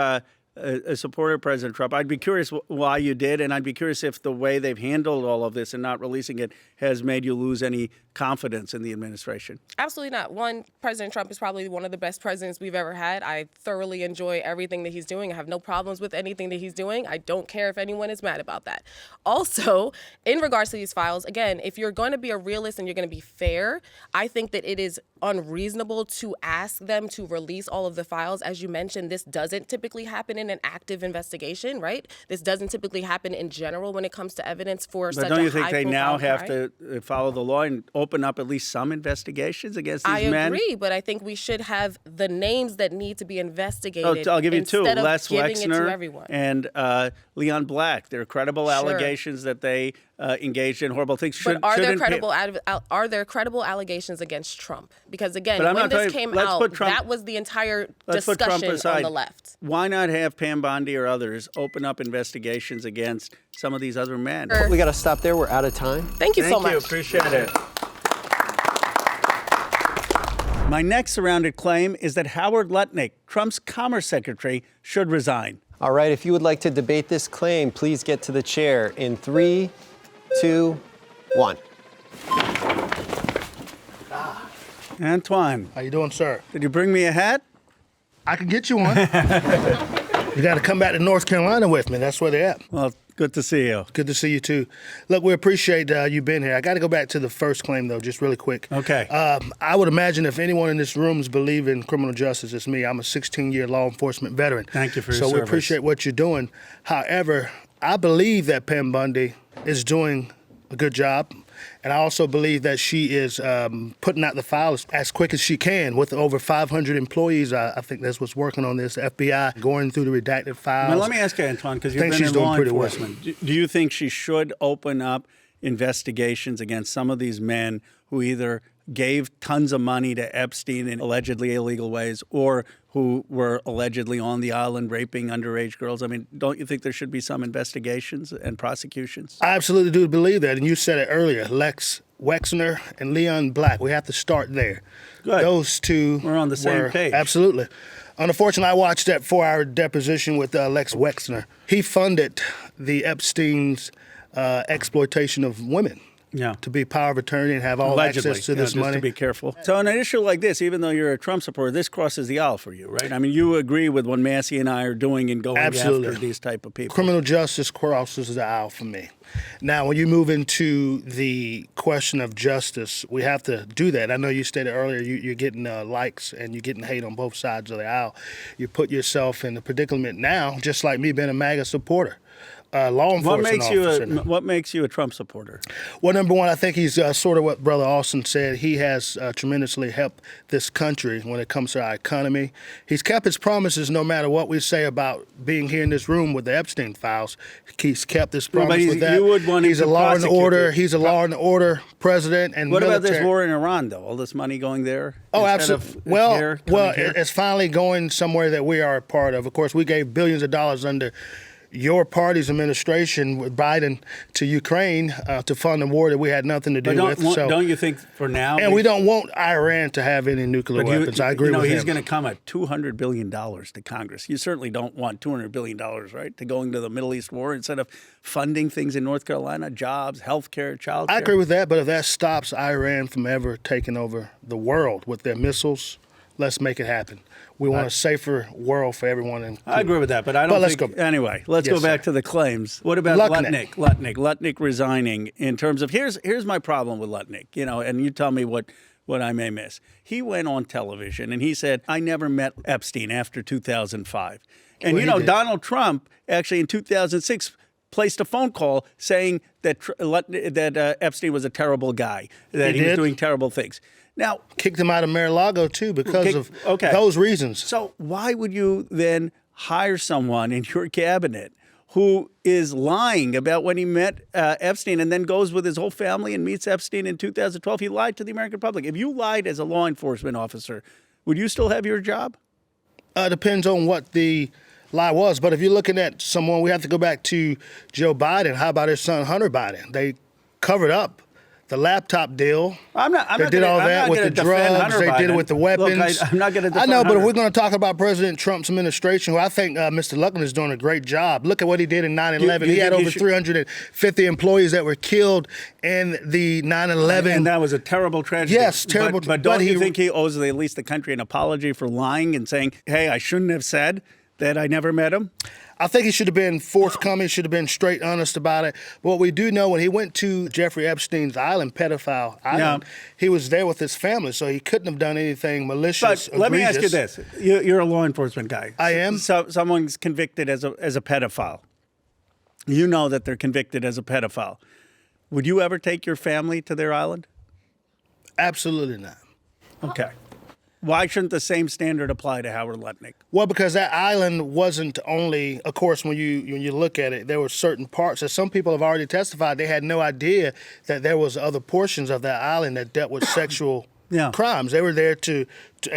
a supporter of President Trump. I'd be curious why you did, and I'd be curious if the way they've handled all of this and not releasing it has made you lose any confidence in the administration. Absolutely not. One, President Trump is probably one of the best presidents we've ever had. I thoroughly enjoy everything that he's doing. I have no problems with anything that he's doing. I don't care if anyone is mad about that. Also, in regards to these files, again, if you're going to be a realist and you're going to be fair, I think that it is unreasonable to ask them to release all of the files. As you mentioned, this doesn't typically happen in an active investigation, right? This doesn't typically happen in general when it comes to evidence for such a high-profile crime. But don't you think they now have to follow the law and open up at least some investigations against these men? I agree, but I think we should have the names that need to be investigated. I'll give you two: instead of Les giving it to Wexner everyone. and Leon Black. There are credible allegations that they engaged in horrible things. But are there credible allegations against Trump? Because again, when this came out, that was the entire discussion on the left. Why not have Pam Bondi or others open up investigations against some of these other men? We got to stop there. We're out of time. Thank you so much. Thank you. Appreciate it. My next surrounded claim is that Howard Lutnick, Trump's Commerce Secretary, should resign. All right, if you would like to debate this claim, please get to the chair in 3, 2, 1. Antoine. How you doing, sir? Did you bring me a hat? I can get you one. You got to come back to North Carolina with me. That's where they're at. Well, good to see you. Good to see you, too. Look, we appreciate you being here. I got to go back to the first claim, though, just really quick. Okay. I would imagine if anyone in this room is believing criminal justice, it's me. I'm a 16-year law enforcement veteran. Thank you for your service. So we appreciate what you're doing. However, I believe that Pam Bondi is doing a good job. And I also believe that she is putting out the files as quick as she can with over 500 employees. I think that's what's working on this. FBI going through the redacted files. Now, let me ask you, Antoine, because you've been in law enforcement. Do you think she should open up investigations against some of these men who either gave tons of money to Epstein in allegedly illegal ways or who were allegedly on the island raping underage girls? I mean, don't you think there should be some investigations and prosecutions? I absolutely do believe that. And you said it earlier, Lex Wexner and Leon Black. We have to start there. Good. Those two We're on the same page. Absolutely. Unfortunately, I watched that 4-hour deposition with Lex Wexner. He funded the Epstein's exploitation of women. Yeah. To be power of attorney and have all Allegedly, access to this money. Just to be careful. So on an issue like this, even though you're a Trump supporter, this crosses the aisle for you, right? I mean, you agree with what Massey and I are doing and going after these type of people. Criminal justice crosses the aisle for me. Now, when you move into the question of justice, we have to do that. I know you stated earlier you're getting likes and you're getting hate on both sides of the aisle. You put yourself in the predicament now, just like me being a MAGA supporter. law enforcement officer. What makes you a Trump supporter? Well, number one, I think he's sort of what Brother Austin said. He has tremendously helped this country when it comes to our economy. He's kept his promises no matter what we say about being here in this room with the Epstein files. He's kept his promise with that. You would want he's him a to law and prosecute order. it. He's a law and order president and What military. about this war in Iran, though? All this money going there? Oh, instead absolutely. of Well, here? it's finally going somewhere that we are a part of. Of course, we gave billions of dollars under your party's administration with Biden to Ukraine to fund a war that we had nothing to do with. Don't you think for now? And we don't want Iran to have any nuclear weapons. I agree with him. He's going to come at $200 billion to Congress. You certainly don't want $200 billion, right, to go into the Middle East war instead of funding things in North Carolina, jobs, health care, child care. I agree with that, but if that stops Iran from ever taking over the world with their missiles, let's make it happen. We want a safer world for everyone. I agree with that, but I don't think... Anyway, let's go back to the claims. What about Lutnick resigning in terms of... Here's my problem with Lutnick, and you tell me what I may miss. He went on television and he said, I never met Epstein after 2005. And, Donald Trump actually in 2006 placed a phone call saying that Epstein was a terrible guy, that he was doing terrible things. Now, kicked him out of Mar-a-Lago, too, because of those reasons. So why would you then hire someone in your cabinet who is lying about when he met Epstein and then goes with his whole family and meets Epstein in 2012? He lied to the American public. If you lied as a law enforcement officer, would you still have your job? Depends on what the lie was. But if you're looking at someone, we have to go back to Joe Biden. How about his son, Hunter Biden? They covered up the laptop deal. They did all that with the drugs. They did it with the weapons. Look, I'm not going to defend I know, but if Hunter. we're going to talk about President Trump's administration, who I think Mr. Lutnick is doing a great job. Look at what he did in 9/11. He had over 350 employees that were killed in the 9/11. And that was a terrible tragedy. Yes, terrible. But don't you think he owes at least the country an apology for lying and saying, hey, I shouldn't have said that I never met him? I think he should have been forthcoming, should have been straight honest about it. But what we do know, when he went to Jeffrey Epstein's island, pedophile island, he was there with his family, so he couldn't have done anything malicious. But let me ask you this. You're a law enforcement guy. I am. So someone's convicted as a pedophile. You know that they're convicted as a pedophile. Would you ever take your family to their island? Absolutely not. Okay. Why shouldn't the same standard apply to Howard Lutnick? Well, because that island wasn't only, of course, when you look at it, there were certain parts that some people have already testified they had no idea that there was other portions of that island that dealt with sexual crimes. They were there to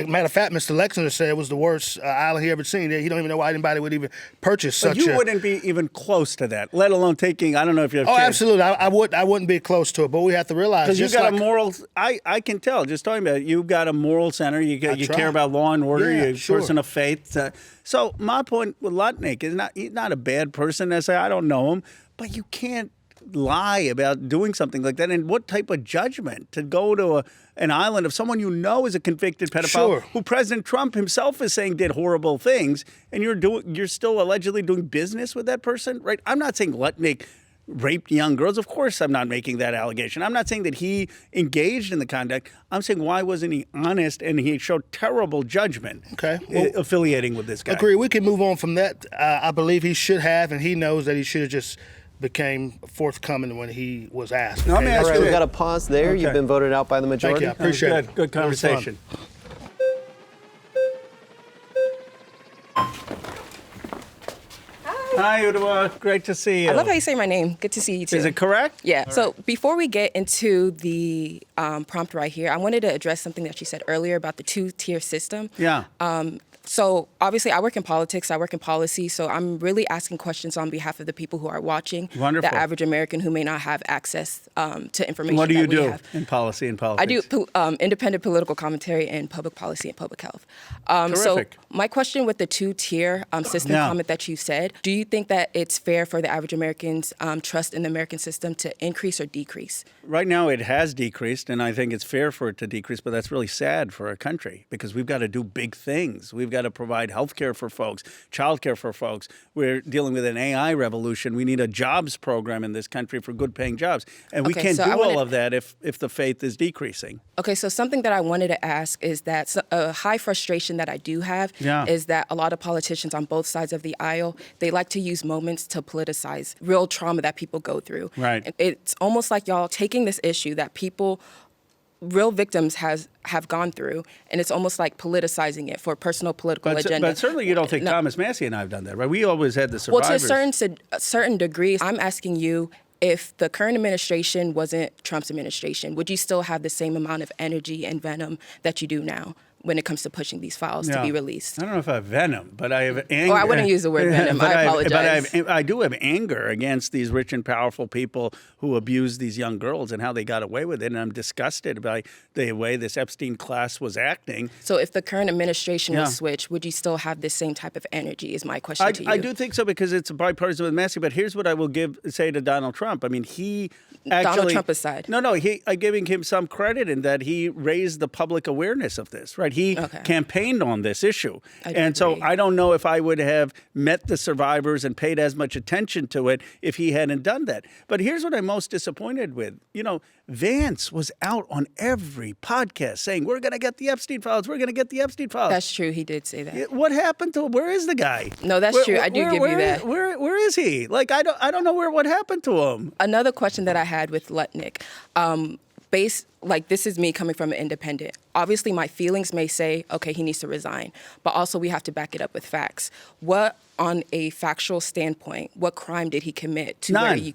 matter of fact, Mr. Lexner said it was the worst island he ever seen. He don't even know why anybody would even purchase such a... But you wouldn't be even close to that, let alone taking, I don't know if you have kids. Absolutely. I wouldn't be close to it, but we have to realize... Because you've got a moral... I can tell, just talking about it, you've got a moral center, you care about law and order, you're a person of faith. So my point with Lutnick is he's not a bad person. I don't know him, but you can't lie about doing something like that. And what type of judgment to go to an island of someone you know is a convicted pedophile who President Trump himself is saying did horrible things, and you're still allegedly doing business with that person, right? I'm not saying Lutnick raped young girls. Of course I'm not making that allegation. I'm not saying that he engaged in the conduct. I'm saying why wasn't he honest, and he showed terrible judgment affiliating with this guy. Agree. We can move on from that. I believe he should have, and he knows that he should have just became forthcoming when he was asked. All right, we've got to pause there. You've been voted out by the majority. Thank you. I appreciate it. Good conversation. Hi, Udawa. Great to see you. I love how you say my name. Good to see you, too. Is it correct? Yeah. So before we get into the prompt right here, I wanted to address something that you said earlier about the two-tier system. Yeah. So obviously I work in politics, I work in policy, so I'm really asking questions on behalf of the people who are watching, Wonderful. The average American who may not have access to information. What do you do have. in policy and politics? I do independent political commentary and public policy and public health. So my question with the two-tier system comment that you said, do you think that it's fair for the average American's trust in the American system to increase or decrease? Right now it has decreased, and I think it's fair for it to decrease, but that's really sad for our country because we've got to do big things. We've got got to provide health care for folks, child care for folks. We're dealing with an AI revolution. We need a jobs program in this country for good paying jobs. And we can't do all of that if the faith is decreasing. Okay, so something that I wanted to ask is that a high frustration that I do have is that a lot of politicians on both sides of the aisle, they like to use moments to politicize real trauma that people go through. Right. It's almost like y'all taking this issue that people, real victims have gone through, and it's almost like politicizing it for a personal political agenda. But certainly you don't think Thomas Massey and I have done that, right? We always had the survivors. Well, to a certain degree, I'm asking you, if the current administration wasn't Trump's administration, would you still have the same amount of energy and venom that you do now when it comes to pushing these files to be released? I don't know if I have venom, but I have anger. Oh, I wouldn't use the word venom. I apologize. But I do have anger against these rich and powerful people who abuse these young girls and how they got away with it. And I'm disgusted by the way this Epstein class was acting. So if the current administration was switched, would you still have this same type of energy is my question to you. I do think so, because it's bipartisan with Massey. But here's what I will say to Donald Trump. I mean, he actually... Donald Trump aside. No, I'm giving him some credit in that he raised the public awareness of this, right? He campaigned on this issue. So I don't know if I would have met the survivors and paid as much attention to it if he hadn't done that. But here's what I'm most disappointed with. You know, Vance was out on every podcast saying, we're going to get the Epstein files. We're going to get the Epstein files. That's true. He did say that. What happened to him? Where is the guy? No, that's true. I do give you that. Where is he? Like, I don't know what happened to him. Another question that I had with Lutnick, this is me coming from an independent. Obviously, my feelings may say, okay, he needs to resign, but also we have to back it up with facts. What, on a factual standpoint, what crime did he commit? None.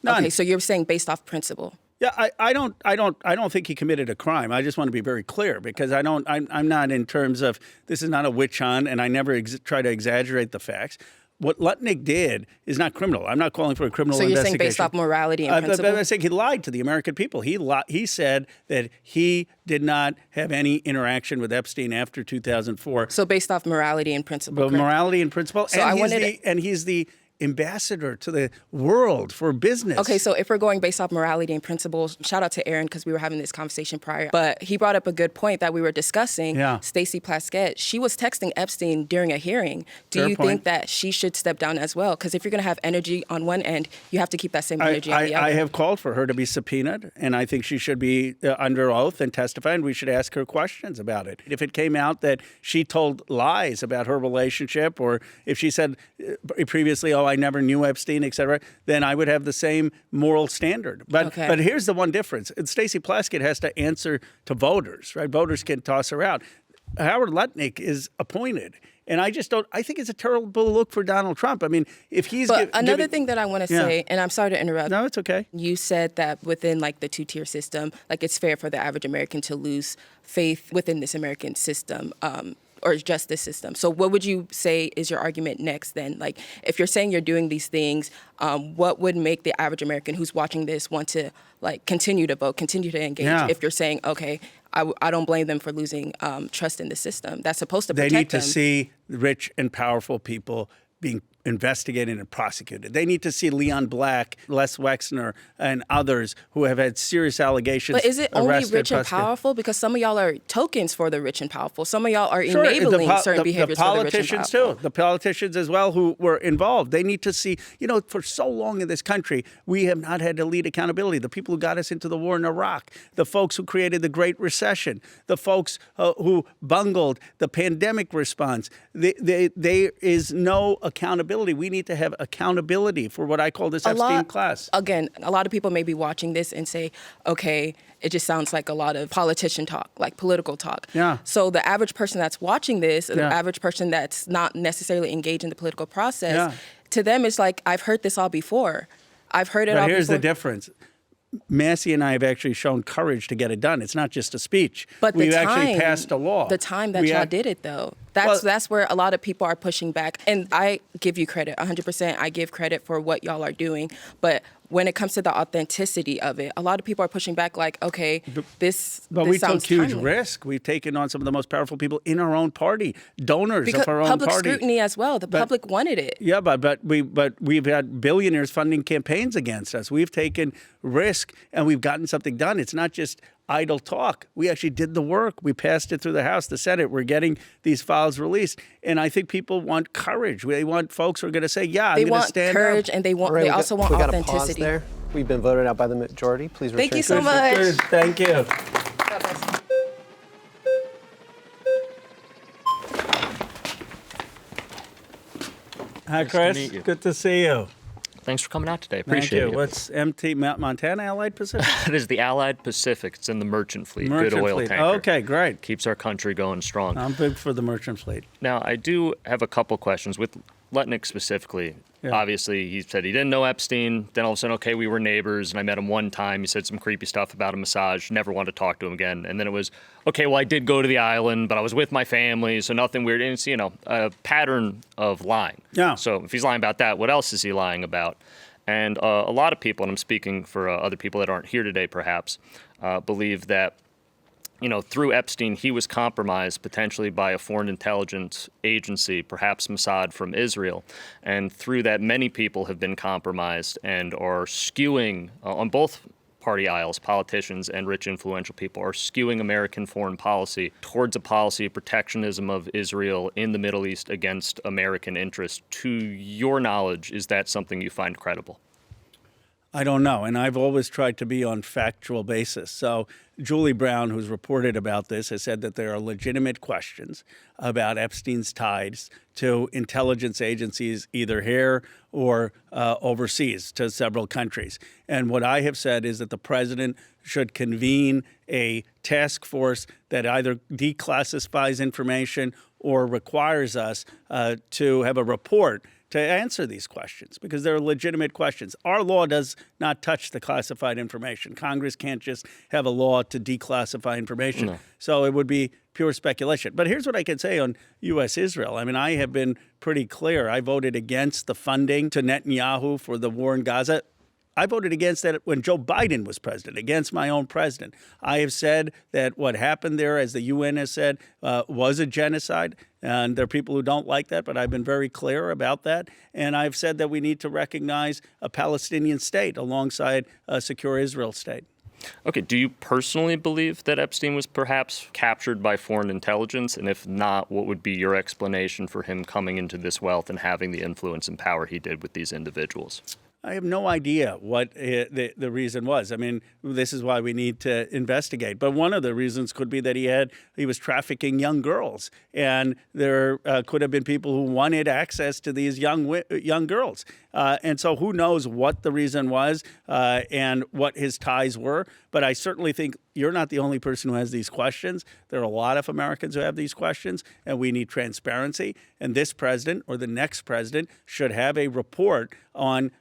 Okay, so you're saying based off principle. Yeah, I don't think he committed a crime. I just want to be very clear, because I'm not in terms of, this is not a witch hunt, and I never try to exaggerate the facts. What Lutnick did is not criminal. I'm not calling for a criminal investigation. So you're saying based off morality and principle? I'm saying he lied to the American people. He said that he did not have any interaction with Epstein after 2004. So based off morality and principle. But morality and principle. So and he's the ambassador to the world for business. Okay, so if we're going based off morality and principles, shout out to Aaron, because we were having this conversation prior, but he brought up a good point that we were discussing. Stacey Plaskett, she was texting Epstein during a hearing. Do you think that she should step down as well? Because if you're going to have energy on one end, you have to keep that same energy on the other. I have called for her to be subpoenaed, and I think she should be under oath and testify, and we should ask her questions about it. If it came out that she told lies about her relationship, or if she said previously, I never knew Epstein, et cetera, then I would have the same moral standard. But here's the one difference. Stacey Plaskett has to answer to voters, right? Voters can toss her out. Howard Lutnick is appointed. And I think it's a terrible look for Donald Trump. I mean, if he's... But another thing that I want to say, and I'm sorry to interrupt. No, it's okay. You said that within the two-tier system, it's fair for the average American to lose faith within this American system. Or justice system. So what would you say is your argument next then? If you're saying you're doing these things, what would make the average American who's watching this want to continue to vote, continue to engage? If you're saying, okay, I don't blame them for losing trust in the system. That's supposed to protect them. They need to see rich and powerful people being investigated and prosecuted. They need to see Leon Black, Les Wexner, and others who have had serious allegations. But is it only rich and powerful? Because some of y'all are tokens for the rich and powerful. Some of y'all are enabling certain behaviors for the rich and powerful. Too. The politicians as well who were involved. They need to see, for so long in this country, we have not had to lead accountability. The people who got us into the war in Iraq, the folks who created the Great Recession, the folks who bungled the pandemic response. There is no accountability. We need to have accountability for what I call this Epstein class. Again, a lot of people may be watching this and say, okay, it just sounds like a lot of politician talk, political talk. So the average person that's watching this, the average person that's not necessarily engaged in the political process, to them it's like, I've heard this all before. I've heard it all before. But here's the difference. Massey and I have actually shown courage to get it done. It's not just a speech. But we've actually passed a law. The time that y'all did it, though, that's where a lot of people are pushing back. And I give you credit, 100%. I give credit for what y'all are doing. But when it comes to the authenticity of it, a lot of people are pushing back like, okay, But this we took sounds huge timely. risk. We've taken on some of the most powerful people in our own party, donors Because of our own public party. scrutiny as well. The public wanted it. Yeah, but we've had billionaires funding campaigns against us. We've taken risk and we've gotten something done. It's not just idle talk. We actually did the work. We passed it through the House, the Senate. We're getting these files released. And I think people want courage. They want folks who are going to say, yeah, I'm going to stand up. They want courage and they also want we got authenticity. a pause there. We've been voted out by the majority. Please return. Thank you so much. Thank you. Hi, Chris. meet you. Good to see you. Thanks for coming out today. Thank Appreciate you. it. What's Montana Allied Pacific? It is the Allied Pacific. It's in the merchant fleet. Merchant Good oil fleet. tanker. Okay, great. Keeps our country going strong. I'm big for the merchant fleet. Now, I do have a couple questions with Lutnick specifically. Yeah. Obviously, he said he didn't know Epstein. Then all of a sudden, okay, we were neighbors, and I met him one time. He said some creepy stuff about a massage. Never wanted to talk to him again. And then it was, okay, well, I did go to the island, but I was with my family, so nothing weird. And it's, a pattern of lying. Yeah. So if he's lying about that, what else is he lying about? And a lot of people, and I'm speaking for other people that aren't here today, perhaps, believe that through Epstein, he was compromised potentially by a foreign intelligence agency, perhaps Mossad from Israel. And through that, many people have been compromised and are skewing on both party aisles, politicians and rich influential people are skewing American foreign policy towards a policy of protectionism of Israel in the Middle East against American interests. To your knowledge, is that something you find credible? I don't know. And I've always tried to be on factual basis. So Julie Brown, who's reported about this, has said that there are legitimate questions about Epstein's ties to intelligence agencies, either here or overseas to several countries. And what I have said is that the president should convene a task force that either declassifies information or requires us to have a report to answer these questions, because they're legitimate questions. Our law does not touch the classified information. Congress can't just have a law to declassify information. No. So it would be pure speculation. But here's what I can say on U.S.-Israel. I mean, I have been pretty clear. I voted against the funding to Netanyahu for the war in Gaza. I voted against that when Joe Biden was president, against my own president. I have said that what happened there, as the UN has said, was a genocide. And there are people who don't like that, but I've been very clear about that. And I've said that we need to recognize a Palestinian state alongside a secure Israel state. Okay, do you personally believe that Epstein was perhaps captured by foreign intelligence? And if not, what would be your explanation for him coming into this wealth and having the influence and power he did with these individuals? I have no idea what the reason was. I mean, this is why we need to investigate. But one of the reasons could be that he was trafficking young girls, and there could have been people who wanted access to these young girls. And so who knows what the reason was and what his ties were. But I certainly think you're not the only person who has these questions. There are a lot of Americans who have these questions, and we need transparency. And this president or the next president should have a report on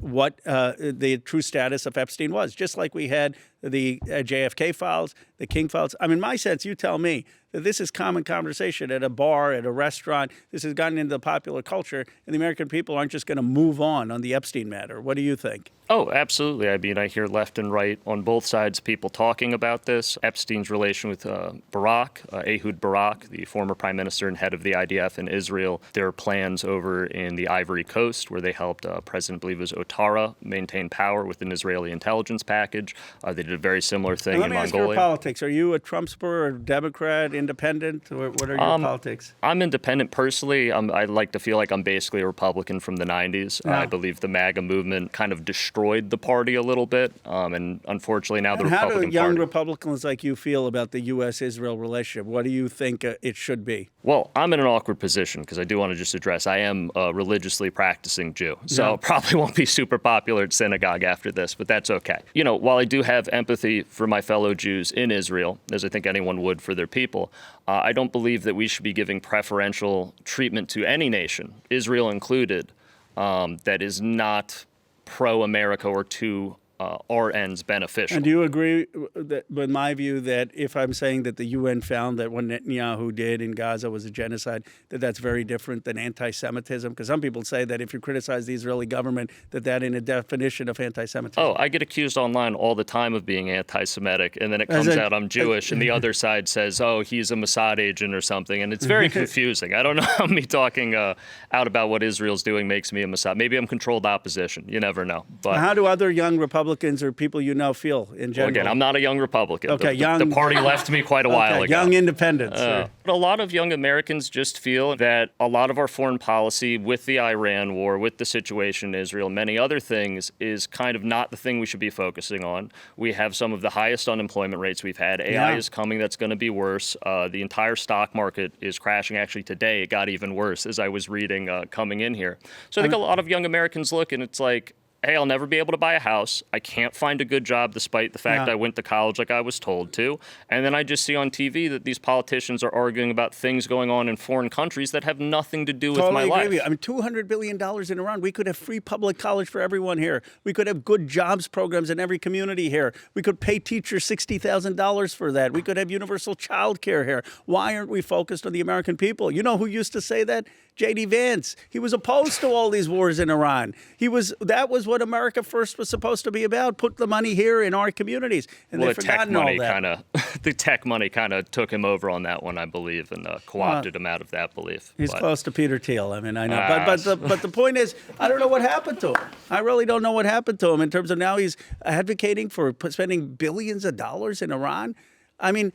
what the true status of Epstein was, just like we had the JFK files, the King files. I mean, my sense, you tell me, that this is common conversation at a bar, at a restaurant. This has gotten into the popular culture, and the American people aren't just going to move on the Epstein matter. What do you think? Oh, absolutely. I mean, I hear left and right on both sides people talking about this. Epstein's relation with Ehud Barak, the former prime minister and head of the IDF in Israel. There are plans over in the Ivory Coast where they helped President, I believe it was Ouattara, maintain power with an Israeli intelligence package. They did a very similar thing in Mongolia. Let me ask you your politics. Are you a Trump supporter, a Democrat, independent? Or what are your politics? I'm independent personally. I like to feel like I'm basically a Republican from the 90s. Yeah. I believe the MAGA movement kind of destroyed the party a little bit. And unfortunately now the Republican Party. How do young Republicans like you feel about the U.S.-Israel relationship? What do you think it should be? Well, I'm in an awkward position because I do want to just address I am a religiously practicing Jew. So probably won't be super popular at synagogue after this, but that's okay. You know, while I do have empathy for my fellow Jews in Israel, as I think anyone would for their people, I don't believe that we should be giving preferential treatment to any nation, Israel included, that is not pro-America or to our ends beneficial. And do you agree with my view that if I'm saying that the UN found that what Netanyahu did in Gaza was a genocide, that's very different than anti-Semitism? Because some people say that if you criticize the Israeli government, that in a definition of anti-Semitism. Oh, I get accused online all the time of being anti-Semitic, and then it comes out I'm Jewish, and the other side says, oh, he's a Mossad agent or something, and it's very confusing. I don't know how me talking out about what Israel's doing makes me a Mossad. Maybe I'm controlled opposition. You never know. But how do other young Republicans or people you know feel in general? Well, again, I'm not a young Republican. Okay, the party left me quite a while ago. Young independents. But a lot of young Americans just feel that a lot of our foreign policy with the Iran war, with the situation in Israel, and many other things is kind of not the thing we should be focusing on. We have some of the highest unemployment rates we've had. AI is coming. That's going to be worse. The entire stock market is crashing. Actually, today it got even worse as I was reading coming in here. So I think a lot of young Americans look and it's like, hey, I'll never be able to buy a house. I can't find a good job despite the fact I went to college like I was told to. And then I just see on TV that these politicians are arguing about things going on in foreign countries that have nothing to do with my life. Agree with you. I mean, $200 billion in Iran. We could have free public college for everyone here. We could have good jobs programs in every community here. We could pay teachers $60,000 for that. We could have universal child care here. Why aren't we focused on the American people? You know who used to say that? J.D. Vance. He was opposed to all these wars in Iran. That was what America First was supposed to be about. Put the money here in our communities. And they've forgotten all that. The tech money kind of took him over on that one, I believe, and co-opted him out of that belief. He's close to Peter Thiel. I mean, I know. But the point is, I don't know what happened to him. I really don't know what happened to him in terms of now he's advocating for spending billions of dollars in Iran. I mean,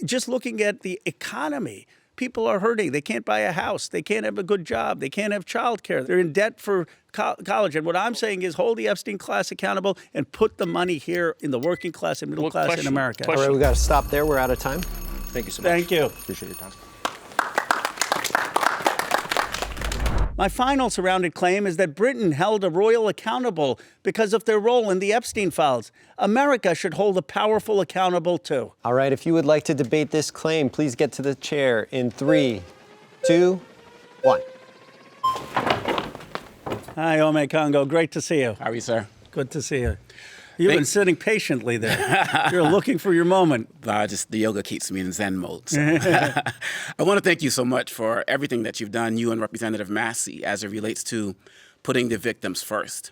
just looking at the economy, people are hurting. They can't buy a house. They can't have a good job. They can't have child care. They're in debt for college. And what I'm saying is hold the Epstein class accountable and put the money here in the working class and middle class in America. All right, we got to stop there. We're out of time. Thank you so much. Thank you. Appreciate your time. My final surrounded claim is that Britain held a royal accountable because of their role in the Epstein files. America should hold the powerful accountable too. All right, if you would like to debate this claim, please get to the chair in 3, 2, 1. Hi, Ome Congo. Great to see you. How are you, sir? Good to see you. You've been sitting patiently there. You're looking for your moment. The yoga keeps me in Zen mode. So. I want to thank you so much for everything that you've done, you and Representative Massey, as it relates to putting the victims first.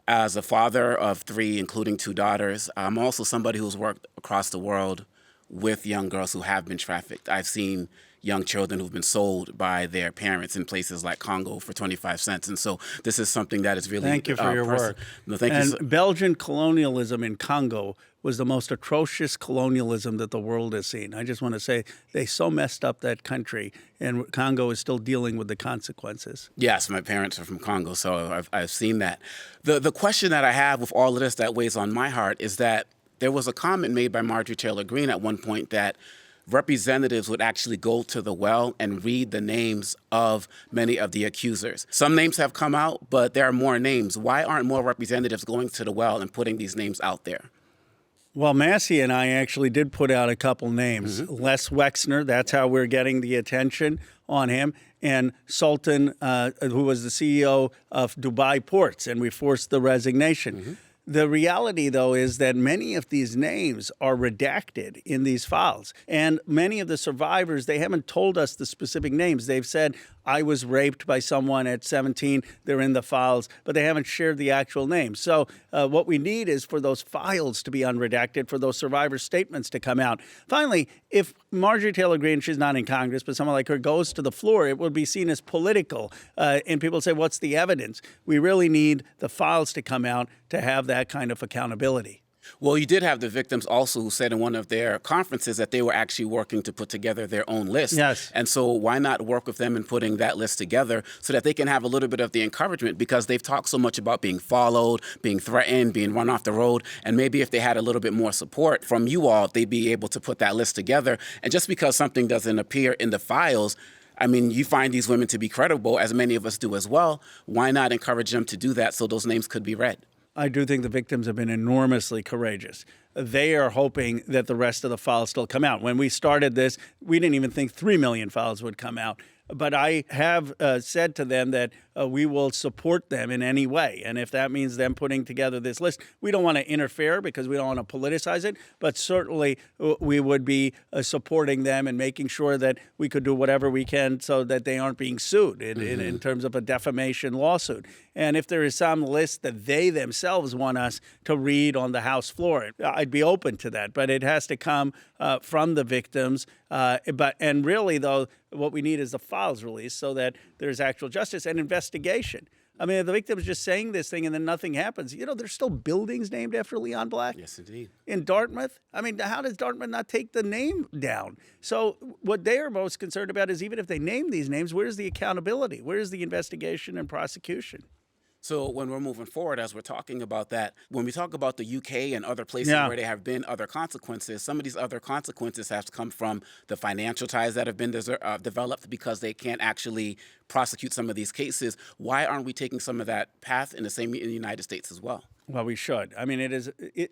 As a father of 3, including 2 daughters, I'm also somebody who's worked across the world with young girls who have been trafficked. I've seen young children who've been sold by their parents in places like Congo for 25 cents. And so this is something that is really Thank you for your work. No, thank you. Belgian colonialism in Congo was the most atrocious colonialism that the world has seen. I just want to say they so messed up that country, and Congo is still dealing with the consequences. Yes, my parents are from Congo, so I've seen that. The question that I have with all of this that weighs on my heart is that there was a comment made by Marjorie Taylor Greene at one point that representatives would actually go to the well and read the names of many of the accusers. Some names have come out, but there are more names. Why aren't more representatives going to the well and putting these names out there? Well, Massey and I actually did put out a couple names. Mm-hmm. Les Wexner, that's how we're getting the attention on him, and Sultan, who was the CEO of Dubai Ports, and we forced the resignation. Mm-hmm. The reality, though, is that many of these names are redacted in these files. And many of the survivors, they haven't told us the specific names. They've said, I was raped by someone at 17. They're in the files, but they haven't shared the actual names. So what we need is for those files to be unredacted, for those survivor statements to come out. Finally, if Marjorie Taylor Greene, she's not in Congress, but someone like her goes to the floor, it would be seen as political. And people say, what's the evidence? We really need the files to come out to have that kind of accountability. Well, you did have the victims also who said in one of their conferences that they were actually working to put together their own list. Yes. And so why not work with them in putting that list together so that they can have a little bit of the encouragement, because they've talked so much about being followed, being threatened, being run off the road. And maybe if they had a little bit more support from you all, they'd be able to put that list together. And just because something doesn't appear in the files, I mean, you find these women to be credible, as many of us do as well. Why not encourage them to do that so those names could be read? I do think the victims have been enormously courageous. They are hoping that the rest of the files still come out. When we started this, we didn't even think 3 million files would come out. But I have said to them that we will support them in any way. And if that means them putting together this list, we don't want to interfere because we don't want to politicize it. But certainly we would be supporting them and making sure that we could do whatever we can so that they aren't being sued in terms of a defamation lawsuit. And if there is some list that they themselves want us to read on the House floor, I'd be open to that. But it has to come from the victims. And really, though, what we need is the files released so that there's actual justice and investigation. I mean, if the victim's just saying this thing and then nothing happens, there's still buildings named after Leon Black. Yes, indeed. In Dartmouth. I mean, how does Dartmouth not take the name down? So what they are most concerned about is even if they name these names, where's the accountability? Where's the investigation and prosecution? So when we're moving forward, as we're talking about that, when we talk about the UK and other places where there have been other consequences, some of these other consequences have come from the financial ties that have been developed because they can't actually prosecute some of these cases. Why aren't we taking some of that path in the United States as well? Well, we should. I mean,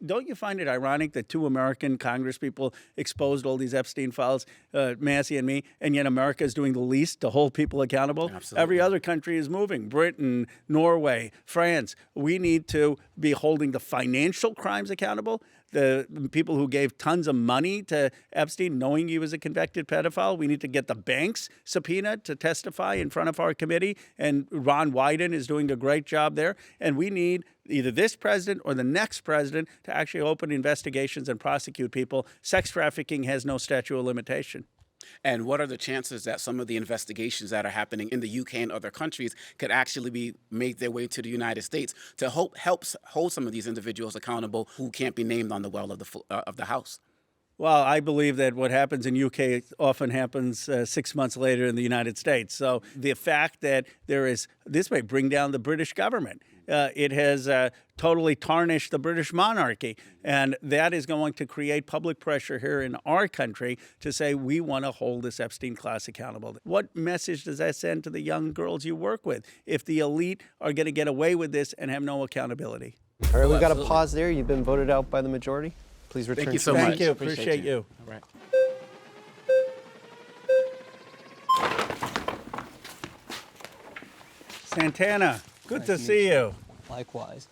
don't you find it ironic that 2 American congresspeople exposed all these Epstein files, Massey and me, and yet America is doing the least to hold people accountable? Absolutely. Every other country is moving. Britain, Norway, France. We need to be holding the financial crimes accountable. The people who gave tons of money to Epstein knowing he was a convicted pedophile. We need to get the banks subpoenaed to testify in front of our committee. And Ron Wyden is doing a great job there. And we need either this president or the next president to actually open investigations and prosecute people. Sex trafficking has no statute of limitation. And what are the chances that some of the investigations that are happening in the UK and other countries could actually make their way to the United States to help hold some of these individuals accountable who can't be named on the well of the House? Well, I believe that what happens in UK often happens 6 months later in the United States. So the fact that this may bring down the British government. It has totally tarnished the British monarchy. And that is going to create public pressure here in our country to say we want to hold this Epstein class accountable. What message does that send to the young girls you work with if the elite are going to get away with this and have no accountability? All right, we've got to pause there. You've been voted out by the majority. Please return. Thank you so much. much. Thank you. Appreciate you. All right. Santana, good to see you. Likewise.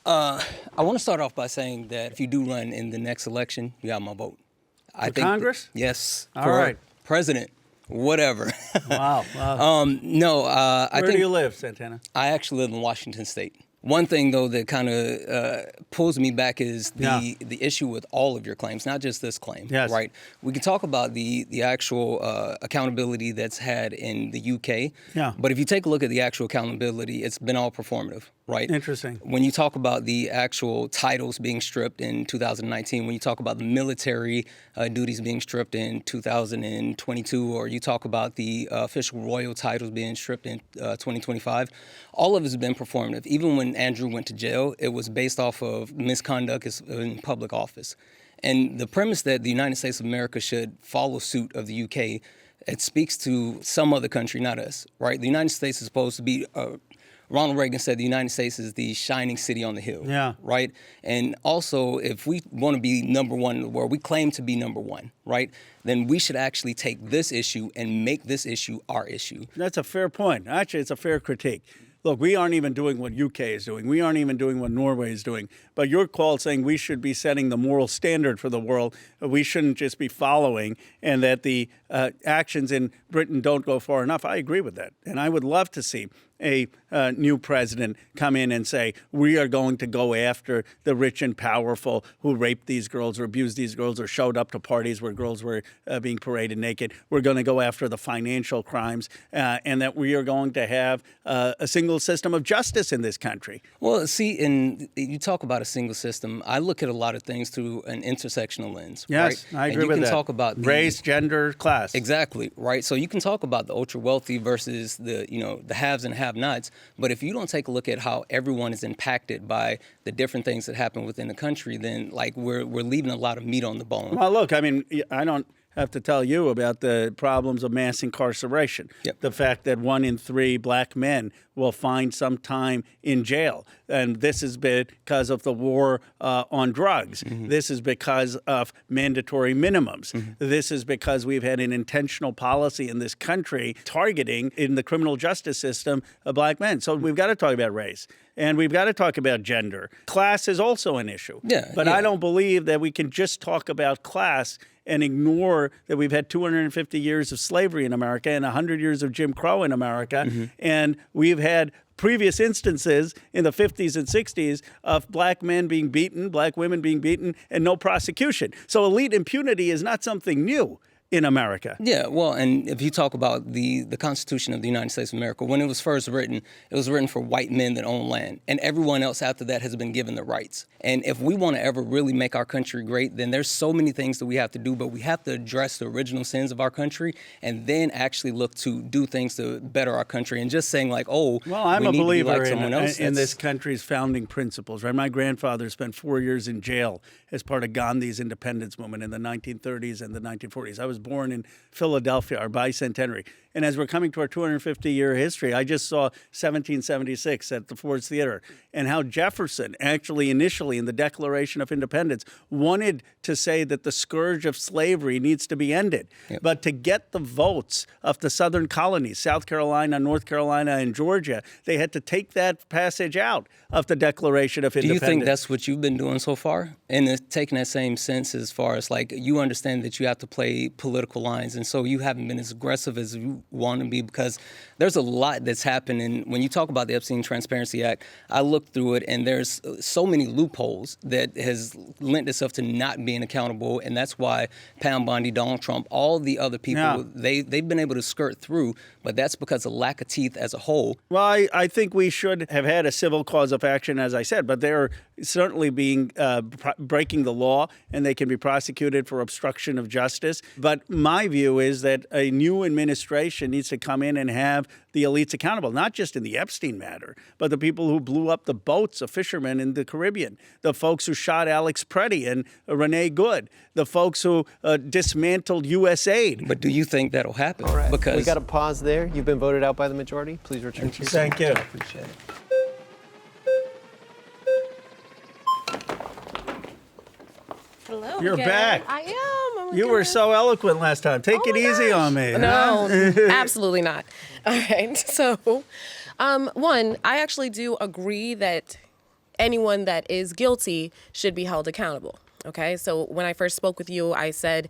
I want to start off by saying that if you do run in the next election, you got my vote. For Congress? Yes. All for right. President, whatever. Wow. No, I think. Where do you live, Santana? I actually live in Washington State. One thing, though, that kind of pulls me back is the issue with all of your claims, not just this claim. Yes. Right? We can talk about the actual accountability that's had in the UK. Yeah. But if you take a look at the actual accountability, it's been all performative. Right? Interesting. When you talk about the actual titles being stripped in 2019, when you talk about the military duties being stripped in 2022, or you talk about the official royal titles being stripped in 2025, all of it has been performative. Even when Andrew went to jail, it was based off of misconduct in public office. And the premise that the United States of America should follow suit of the UK, it speaks to some other country, not us, right? The United States is supposed to be Ronald Reagan said the United States is the shining city on the hill. Yeah. Right? And also, if we want to be number one in the world, we claim to be number one, right? Then we should actually take this issue and make this issue our issue. That's a fair point. Actually, it's a fair critique. Look, we aren't even doing what UK is doing. We aren't even doing what Norway is doing. But your call saying we should be setting the moral standard for the world, we shouldn't just be following, and that the actions in Britain don't go far enough. I agree with that. And I would love to see a new president come in and say, we are going to go after the rich and powerful who raped these girls or abused these girls or showed up to parties where girls were being paraded naked. We're going to go after the financial crimes and that we are going to have a single system of justice in this country. Well, see, and you talk about a single system. I look at a lot of things through an intersectional lens. Yes, right? I agree with that. And you can talk about race, gender, class. Exactly, right? So you can talk about the ultra wealthy versus the haves and have-nots, but if you don't take a look at how everyone is impacted by the different things that happen within the country, then we're leaving a lot of meat on the bone. Well, look, I mean, I don't have to tell you about the problems of mass incarceration. Yep. The fact that 1 in 3 black men will find some time in jail. And this is because of the war on drugs. This is because of mandatory minimums. This is because we've had an intentional policy in this country targeting in the criminal justice system black men. So we've got to talk about race. And we've got to talk about gender. Class is also an issue. But I don't believe that we can just talk about class and ignore that we've had 250 years of slavery in America and 100 years of Jim Crow in America. And we've had previous instances in the 50s and 60s of black men being beaten, black women being beaten, and no prosecution. So elite impunity is not something new in America. Yeah, well, and if you talk about the Constitution of the United States of America, when it was first written, it was written for white men that own land, and everyone else after that has been given the rights. And if we want to ever really make our country great, then there's so many things that we have to do, but we have to address the original sins of our country and then actually look to do things to better our country. And just saying like, oh, well, I'm we a need to be believer like someone else, in this country's founding principles. Right, my grandfather spent 4 years in jail as part of Gandhi's independence movement in the 1930s and the 1940s. I was born in Philadelphia, our bicentenary. And as we're coming to our 250-year history, I just saw 1776 at the Ford's Theater, and how Jefferson actually initially in the Declaration of Independence wanted to say that the scourge of slavery needs to be ended. But to get the votes of the southern colonies, South Carolina, North Carolina, and Georgia, they had to take that passage out of the Declaration of Independence. Do you think that's what you've been doing so far? And it's taking that same sense as far as like you understand that you have to play political lines, and so you haven't been as aggressive as you want to be, because there's a lot that's happened. And when you talk about the Epstein Transparency Act, I looked through it, and there's so many loopholes that has lent itself to not being accountable, and that's why Pam Bondi, Donald Trump, all the other people, they've been able to skirt through, but that's because of lack of teeth as a whole. Well, I think we should have had a civil cause of action, as I said, but they're certainly being breaking the law, and they can be prosecuted for obstruction of justice. But my view is that a new administration needs to come in and have the elites accountable, not just in the Epstein matter, but the people who blew up the boats of fishermen in the Caribbean, the folks who shot Alex Preddy and Renee Good, the folks who dismantled USAID. But do you think that'll happen? All right. Because we got to pause there. You've been voted out by the majority. Please return to your seat. Thank you. I appreciate it. Hello. You're again. back. I am. Oh my You were goodness. so eloquent last time. Take it easy on me. No, huh? absolutely not. All right. So, one, I actually do agree that anyone that is guilty should be held accountable. Okay. So when I first spoke with you, I said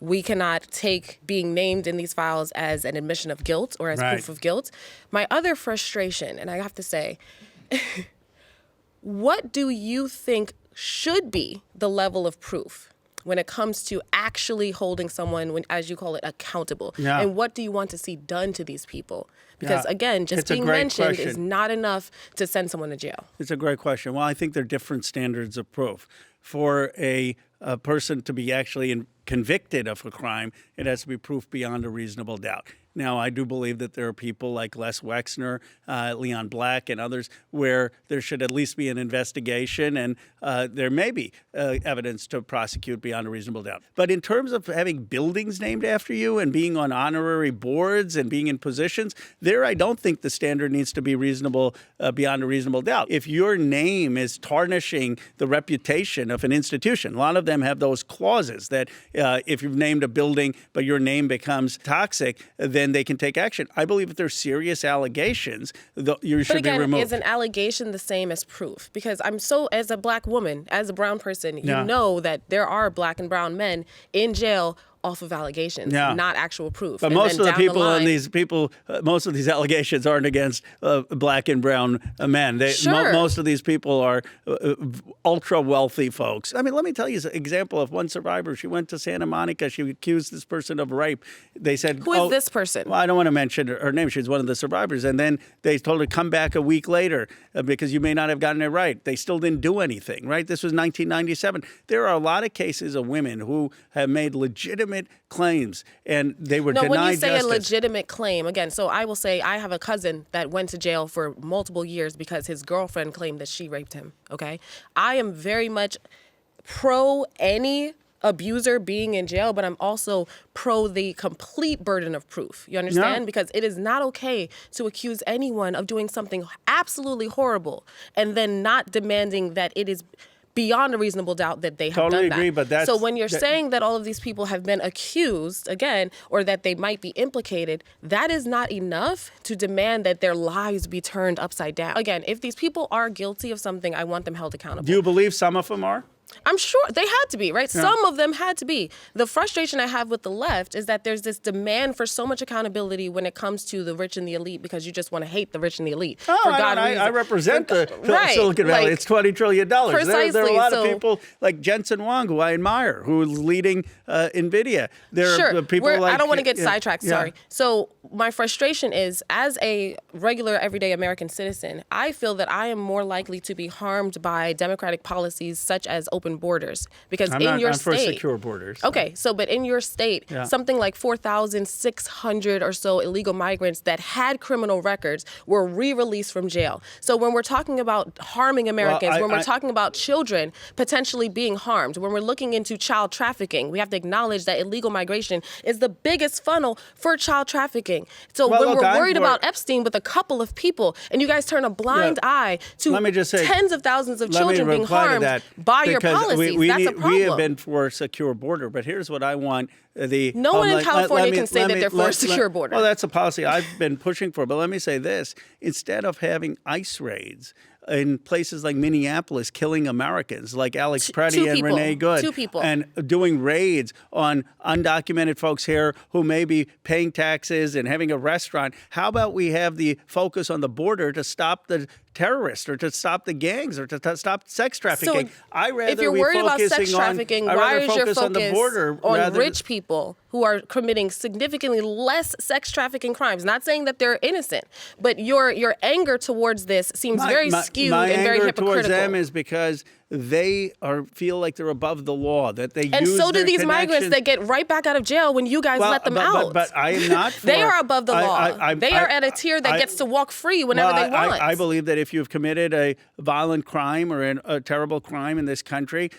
we cannot take being named in these files as an admission of guilt or as proof of guilt. My other frustration, and I have to say, what do you think should be the level of proof when it comes to actually holding someone, when, as you call it, accountable? Yeah. And what do you want to see done to these people? Because Yeah. again, just It's a being great mentioned is question. not enough to send someone to jail. It's a great question. Well, I think there are different standards of proof. For a person to be actually convicted of a crime, it has to be proof beyond a reasonable doubt. Now, I do believe that there are people like Les Wexner, Leon Black, and others where there should at least be an investigation, and there may be evidence to prosecute beyond a reasonable doubt. But in terms of having buildings named after you and being on honorary boards and being in positions, there I don't think the standard needs to be reasonable beyond a reasonable doubt. If your name is tarnishing the reputation of an institution, a lot of them have those clauses that if you've named a building but your name becomes toxic, then they can take action. I believe if there's serious allegations, you should be removed. Is an allegation the same as proof? Because as a black woman, as a brown person, you Yeah. know that there are black and brown men in jail off of allegations, Yeah. not actual proof. But And most then of the down people line, on these most of these allegations aren't against black and brown men. Sure. Most of these people are ultra wealthy folks. I mean, let me tell you an example of one survivor. She went to Santa Monica. She accused this person of rape. They said, Who is this person? Well, I don't want to mention her name. She's one of the survivors. And then they told her, come back a week later because you may not have gotten it right. They still didn't do anything, right? This was 1997. There are a lot of cases of women who have made legitimate claims and they were denied when you say justice. a legitimate claim, again, so I will say I have a cousin that went to jail for multiple years because his girlfriend claimed that she raped him, okay? I am very much pro any abuser being in jail, but I'm also pro the complete burden of proof. You understand? Yeah. Because it is not okay to accuse anyone of doing something absolutely horrible and then not demanding that it is beyond a reasonable doubt that they have Totally done that. agree, but that's- so when you're that- saying that all of these people have been accused again, or that they might be implicated, that is not enough to demand that their lives be turned upside down. Again, if these people are guilty of something, I want them held accountable. Do you believe some of them are? I'm sure they had to be, right? Some of them had to be. The frustration I have with the left is that there's this demand for so much accountability when it comes to the rich and the elite because you just want to hate the rich and the elite. Oh, for God I represent the right, Silicon Valley. like, It's $20 trillion. There are a precisely, lot of so- people like Jensen Huang, who I admire, who is leading NVIDIA. There Sure. are people like... I don't want to get sidetracked, yeah. sorry. So my frustration is, as a regular, everyday American citizen, I feel that I am more likely to be harmed by democratic policies such as open borders. Because in your I'm state... for secure borders. Okay, but in your state, something like 4,600 or so illegal migrants that had criminal records were re-released from jail. So when we're talking about harming Americans, when we're talking about children potentially being harmed, when we're looking into child trafficking, we have to acknowledge that illegal migration is the biggest funnel for child trafficking. So when we're worried about Epstein with a couple of people, and you guys turn a blind eye to tens of thousands of children being harmed by your policies, that's a problem. We have been for a secure border, but here's what I want. No one in California can say that they're for a secure border. Well, that's a policy I've been pushing for. But let me say this. Instead of having ICE raids in places like Minneapolis killing Americans like Alex Preddy and Renee Good. 2 people. And doing raids on undocumented folks here who may be paying taxes and having a restaurant. How about we have the focus on the border to stop the terrorists or to stop the gangs or to stop sex trafficking? If you're worried about sex trafficking, why is your focus on the border on rich people who are committing significantly less sex trafficking crimes? Not saying that they're innocent, but your anger towards this seems very skewed and very hypocritical. My anger towards them is because they feel like they're above the law, that they and use so do their these migrants connections. that get right back out of jail when you guys let them out. But I am not for... They are above the law. They are at a tier that I- gets to walk free whenever they want. I believe that if you've committed a violent crime or a terrible crime in this country,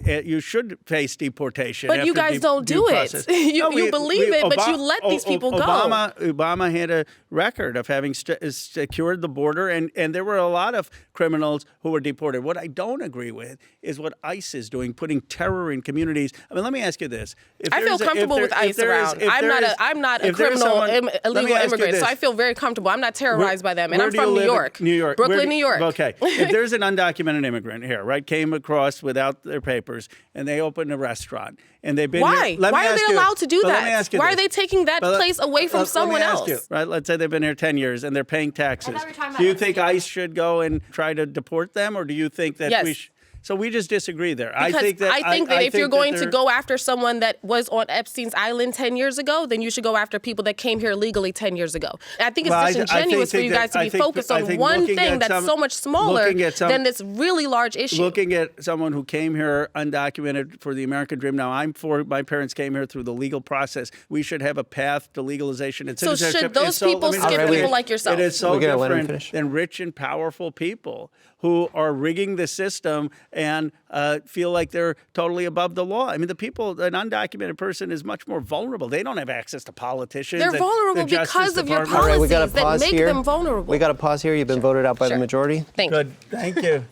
you should face deportation. But you after guys don't do due it. process. You believe it, but you let these people go. Obama had a record of having secured the border, and there were a lot of criminals who were deported. What I don't agree with is what ICE is doing, putting terror in communities. I mean, let me ask you this. I feel comfortable with ICE around. I'm not a criminal illegal immigrant, so I feel very comfortable. I'm not terrorized by them, and I'm from New York. New York. Brooklyn, New York. Okay. If there's an undocumented immigrant here, right, came across without their papers, and they open a restaurant, and they've been Why? here. Why are they allowed to do Let that? me ask you Why this. are they taking that place away from someone let me else? ask you, right? Let's say they've been here 10 years and they're paying taxes. Do you think ICE should go and try to deport them, or do you think that we should? So we just disagree there. Because I think that if you're going to go after someone that was on Epstein's island 10 years ago, then you should go after people that came here legally 10 years ago. I think it's disingenuous for you guys to be focused on one thing that's so much smaller than this really large issue. Looking at someone who came here undocumented for the American dream. Now, my parents came here through the legal process. We should have a path to legalization and so citizenship. Should those people skip people like yourself? It is so different than rich and powerful people who are rigging the system and feel like they're totally above the law. I mean, an undocumented person is much more vulnerable. They don't have access to politicians. They're vulnerable because of your policies All right, we got to that pause make here. them vulnerable. We got to pause here. You've been voted out by the majority. Thank you. Thank you.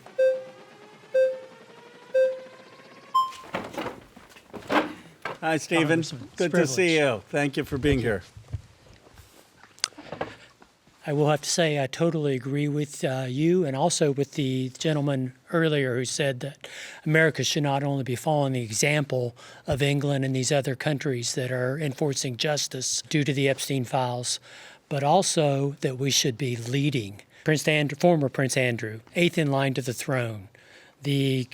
Hi, Stephen. Good to see you. Thank you for being here. I will have to say I totally agree with you and also with the gentleman earlier who said that America should not only be following the example of England and these other countries that are enforcing justice due to the Epstein files, but also that we should be leading. Former Prince Andrew, 8th in line to the throne, the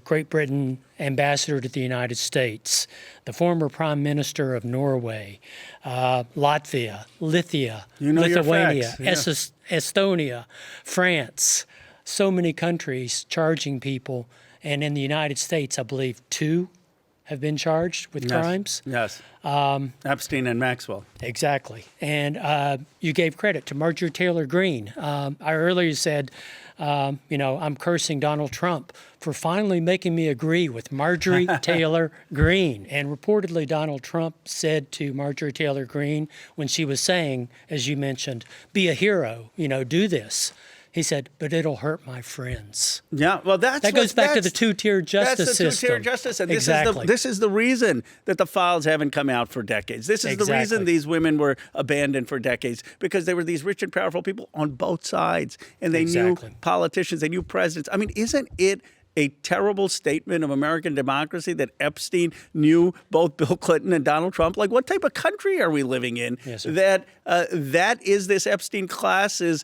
Great Britain ambassador to the United States, the former Prime Minister of Norway, Latvia, Lithuania, Estonia, France, so many countries charging people, and in the United States, I believe 2 have been charged with crimes. Yes. Epstein and Maxwell. Exactly. And you gave credit to Marjorie Taylor Greene. I earlier said, I'm cursing Donald Trump for finally making me agree with Marjorie Taylor Greene. And reportedly, Donald Trump said to Marjorie Taylor Greene when she was saying, as you mentioned, be a hero, do this. He said, but it'll hurt my friends. Yeah, well, that goes back to the two-tier justice system. That's the two-tier justice, and exactly. This is the reason that the files haven't come out for decades. This is the reason these women were abandoned for decades, because there were these rich and powerful people on both sides, and they knew politicians, they knew presidents. I mean, isn't it a terrible statement of American democracy that Epstein knew both Bill Clinton and Donald Trump? Like, what type of country are we living in that is this Epstein class's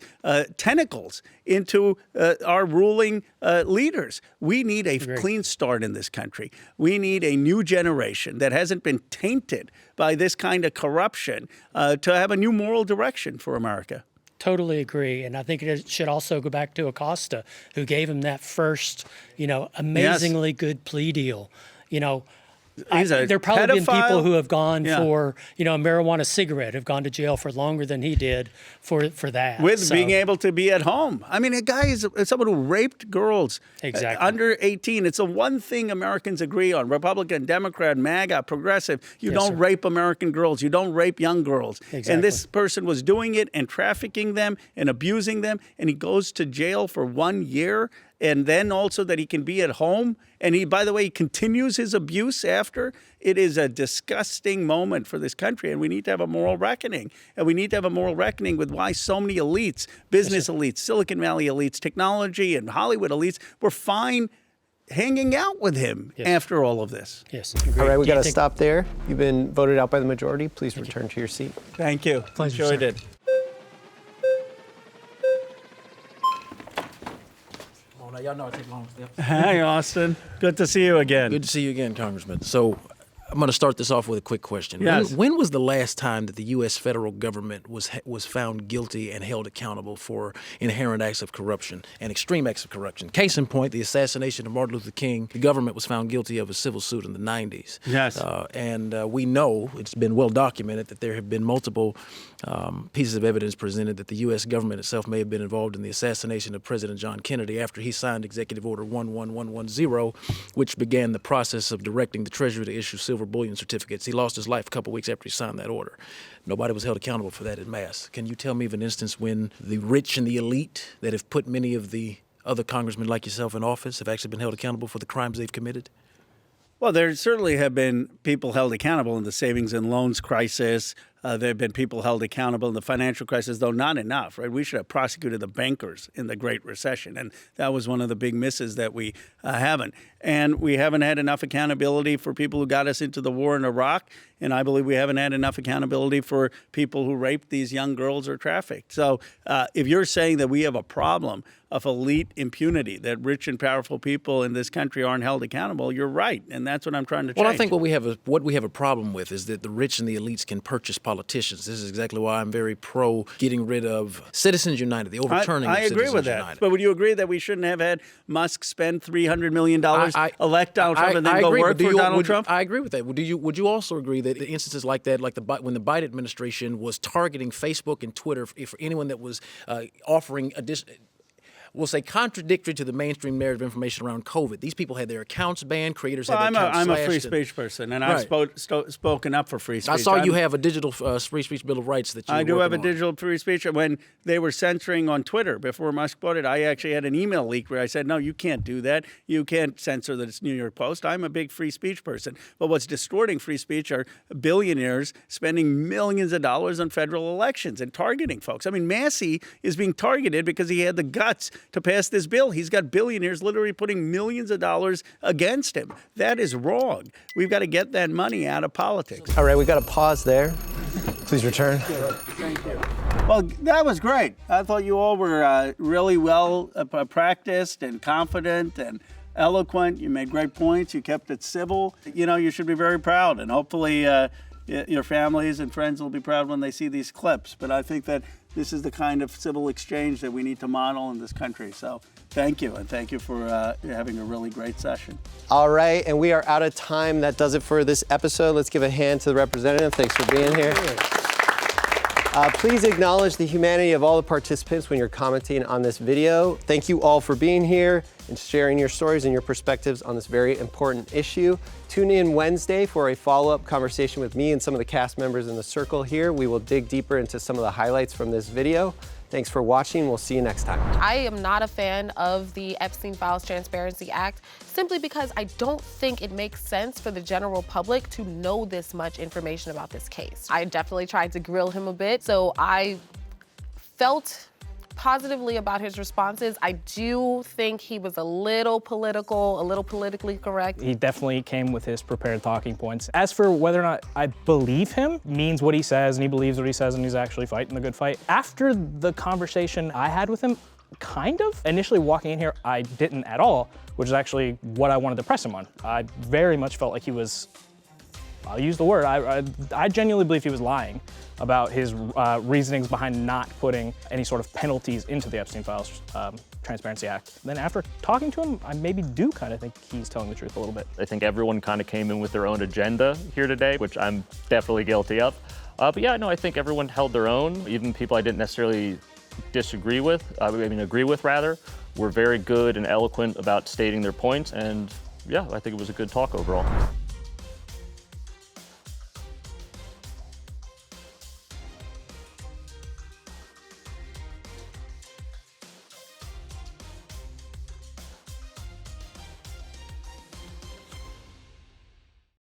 tentacles into our ruling leaders? We need a clean start in this country. We need a new generation that hasn't been tainted by this kind of corruption to have a new moral direction for America. Totally agree. And I think it should also go back to Acosta, who gave him that first, amazingly good plea deal. There have probably been people who have gone for, a marijuana cigarette, have gone to jail for longer than he did for that. With being able to be at home. I mean, a guy is someone who raped girls under 18. It's the one thing Americans agree on. Republican, Democrat, MAGA, progressive. You don't rape American girls. You don't rape young girls. Exactly. And this person was doing it and trafficking them and abusing them. And he goes to jail for 1 year. And then also that he can be at home. And he, by the way, he continues his abuse after. It is a disgusting moment for this country. And we need to have a moral reckoning. And we need to have a moral reckoning with why so many elites, business elites, Silicon Valley elites, technology and Hollywood elites were fine hanging out with him after all of this. Yes. All right, we got to stop there. You've been voted out by the majority. Please return to your seat. Thank you. Pleasure, Enjoyed it. Y'all know I take long steps. Hi, Austin. Good to see you again. Good to see you again, Congressman. So I'm going to start this off with a quick question. Yes. When was the last time that the U.S. federal government was found guilty and held accountable for inherent acts of corruption and extreme acts of corruption? Case in point, the assassination of Martin Luther King. The government was found guilty of a civil suit in the 90s. Yes. And we know, it's been well documented, that there have been multiple pieces of evidence presented that the U.S. government itself may have been involved in the assassination of President John Kennedy after he signed Executive Order 11110, which began the process of directing the Treasury to issue silver bullion certificates. He lost his life a couple weeks after he signed that order. Nobody was held accountable for that en masse. Can you tell me of an instance when the rich and the elite that have put many of the other congressmen like yourself in office have actually been held accountable for the crimes they've committed? Well, there certainly have been people held accountable in the savings and loans crisis. There have been people held accountable in the financial crisis, though not enough, right? We should have prosecuted the bankers in the Great Recession, and that was one of the big misses that we haven't. And we haven't had enough accountability for people who got us into the war in Iraq, and I believe we haven't had enough accountability for people who raped these young girls or trafficked. So if you're saying that we have a problem of elite impunity, that rich and powerful people in this country aren't held accountable, you're right, and that's what I'm trying to change. Well, I think what we have a problem with is that the rich and the elites can purchase politicians. This is exactly why I'm very pro getting rid of Citizens United, the overturning of Citizens United. I agree with that. But would you agree that we shouldn't have had Musk spend $300 million, elect Donald Trump, and then go work for Donald Trump? I agree with that. Would you also agree that instances like that, like when the Biden administration was targeting Facebook and Twitter for anyone that was offering we'll say contradictory to the mainstream narrative information around COVID. These people had their accounts banned, creators had their accounts slashed. I'm a free speech person, and I've spoken up for free speech. I saw you have a digital free speech bill of rights that you I do have a digital free speech. When they were censoring on Twitter before Musk bought it, I actually had an email leak where I said, no, you can't do that. You can't censor the New York Post. I'm a big free speech person. But what's distorting free speech are billionaires spending millions of dollars on federal elections and targeting folks. I mean, Massey is being targeted because he had the guts to pass this bill. He's got billionaires literally putting millions of dollars against him. That is wrong. We've got to get that money out of politics. All right, we got to pause there. Please return. Thank you. Well, that was great. I thought you all were really well practiced and confident and eloquent. You made great points. You kept it civil. You know, you should be very proud, and hopefully your families and friends will be proud when they see these clips. But I think that this is the kind of civil exchange that we need to model in this country. So thank you, and thank you for having a really great session. All right, and we are out of time. That does it for this episode. Let's give a hand to the representative. Thanks for being here. Please acknowledge the humanity of all the participants when you're commenting on this video. Thank you all for being here and sharing your stories and your perspectives on this very important issue. Tune in Wednesday for a follow-up conversation with me and some of the cast members in the circle here. We will dig deeper into some of the highlights from this video. Thanks for watching. We'll see you next time. I am not a fan of the Epstein Files Transparency Act simply because I don't think it makes sense for the general public to know this much information about this case. I definitely tried to grill him a bit, so I felt positively about his responses. I do think he was a little political, a little politically correct. He definitely came with his prepared talking points. As for whether or not I believe him, means what he says and he believes what he says and he's actually fighting the good fight. After the conversation I had with him, kind of. Initially walking in here, I didn't at all, which is actually what I wanted to press him on. I very much felt like he was, I'll use the word, I genuinely believe he was lying about his reasonings behind not putting any sort of penalties into the Epstein Files Transparency Act. Then after talking to him, I maybe do kind of think he's telling the truth a little bit. I think everyone kind of came in with their own agenda here today, which I'm definitely guilty of. But yeah, no, I think everyone held their own. Even people I didn't necessarily agree with, were very good and eloquent about stating their points. And yeah, I think it was a good talk overall.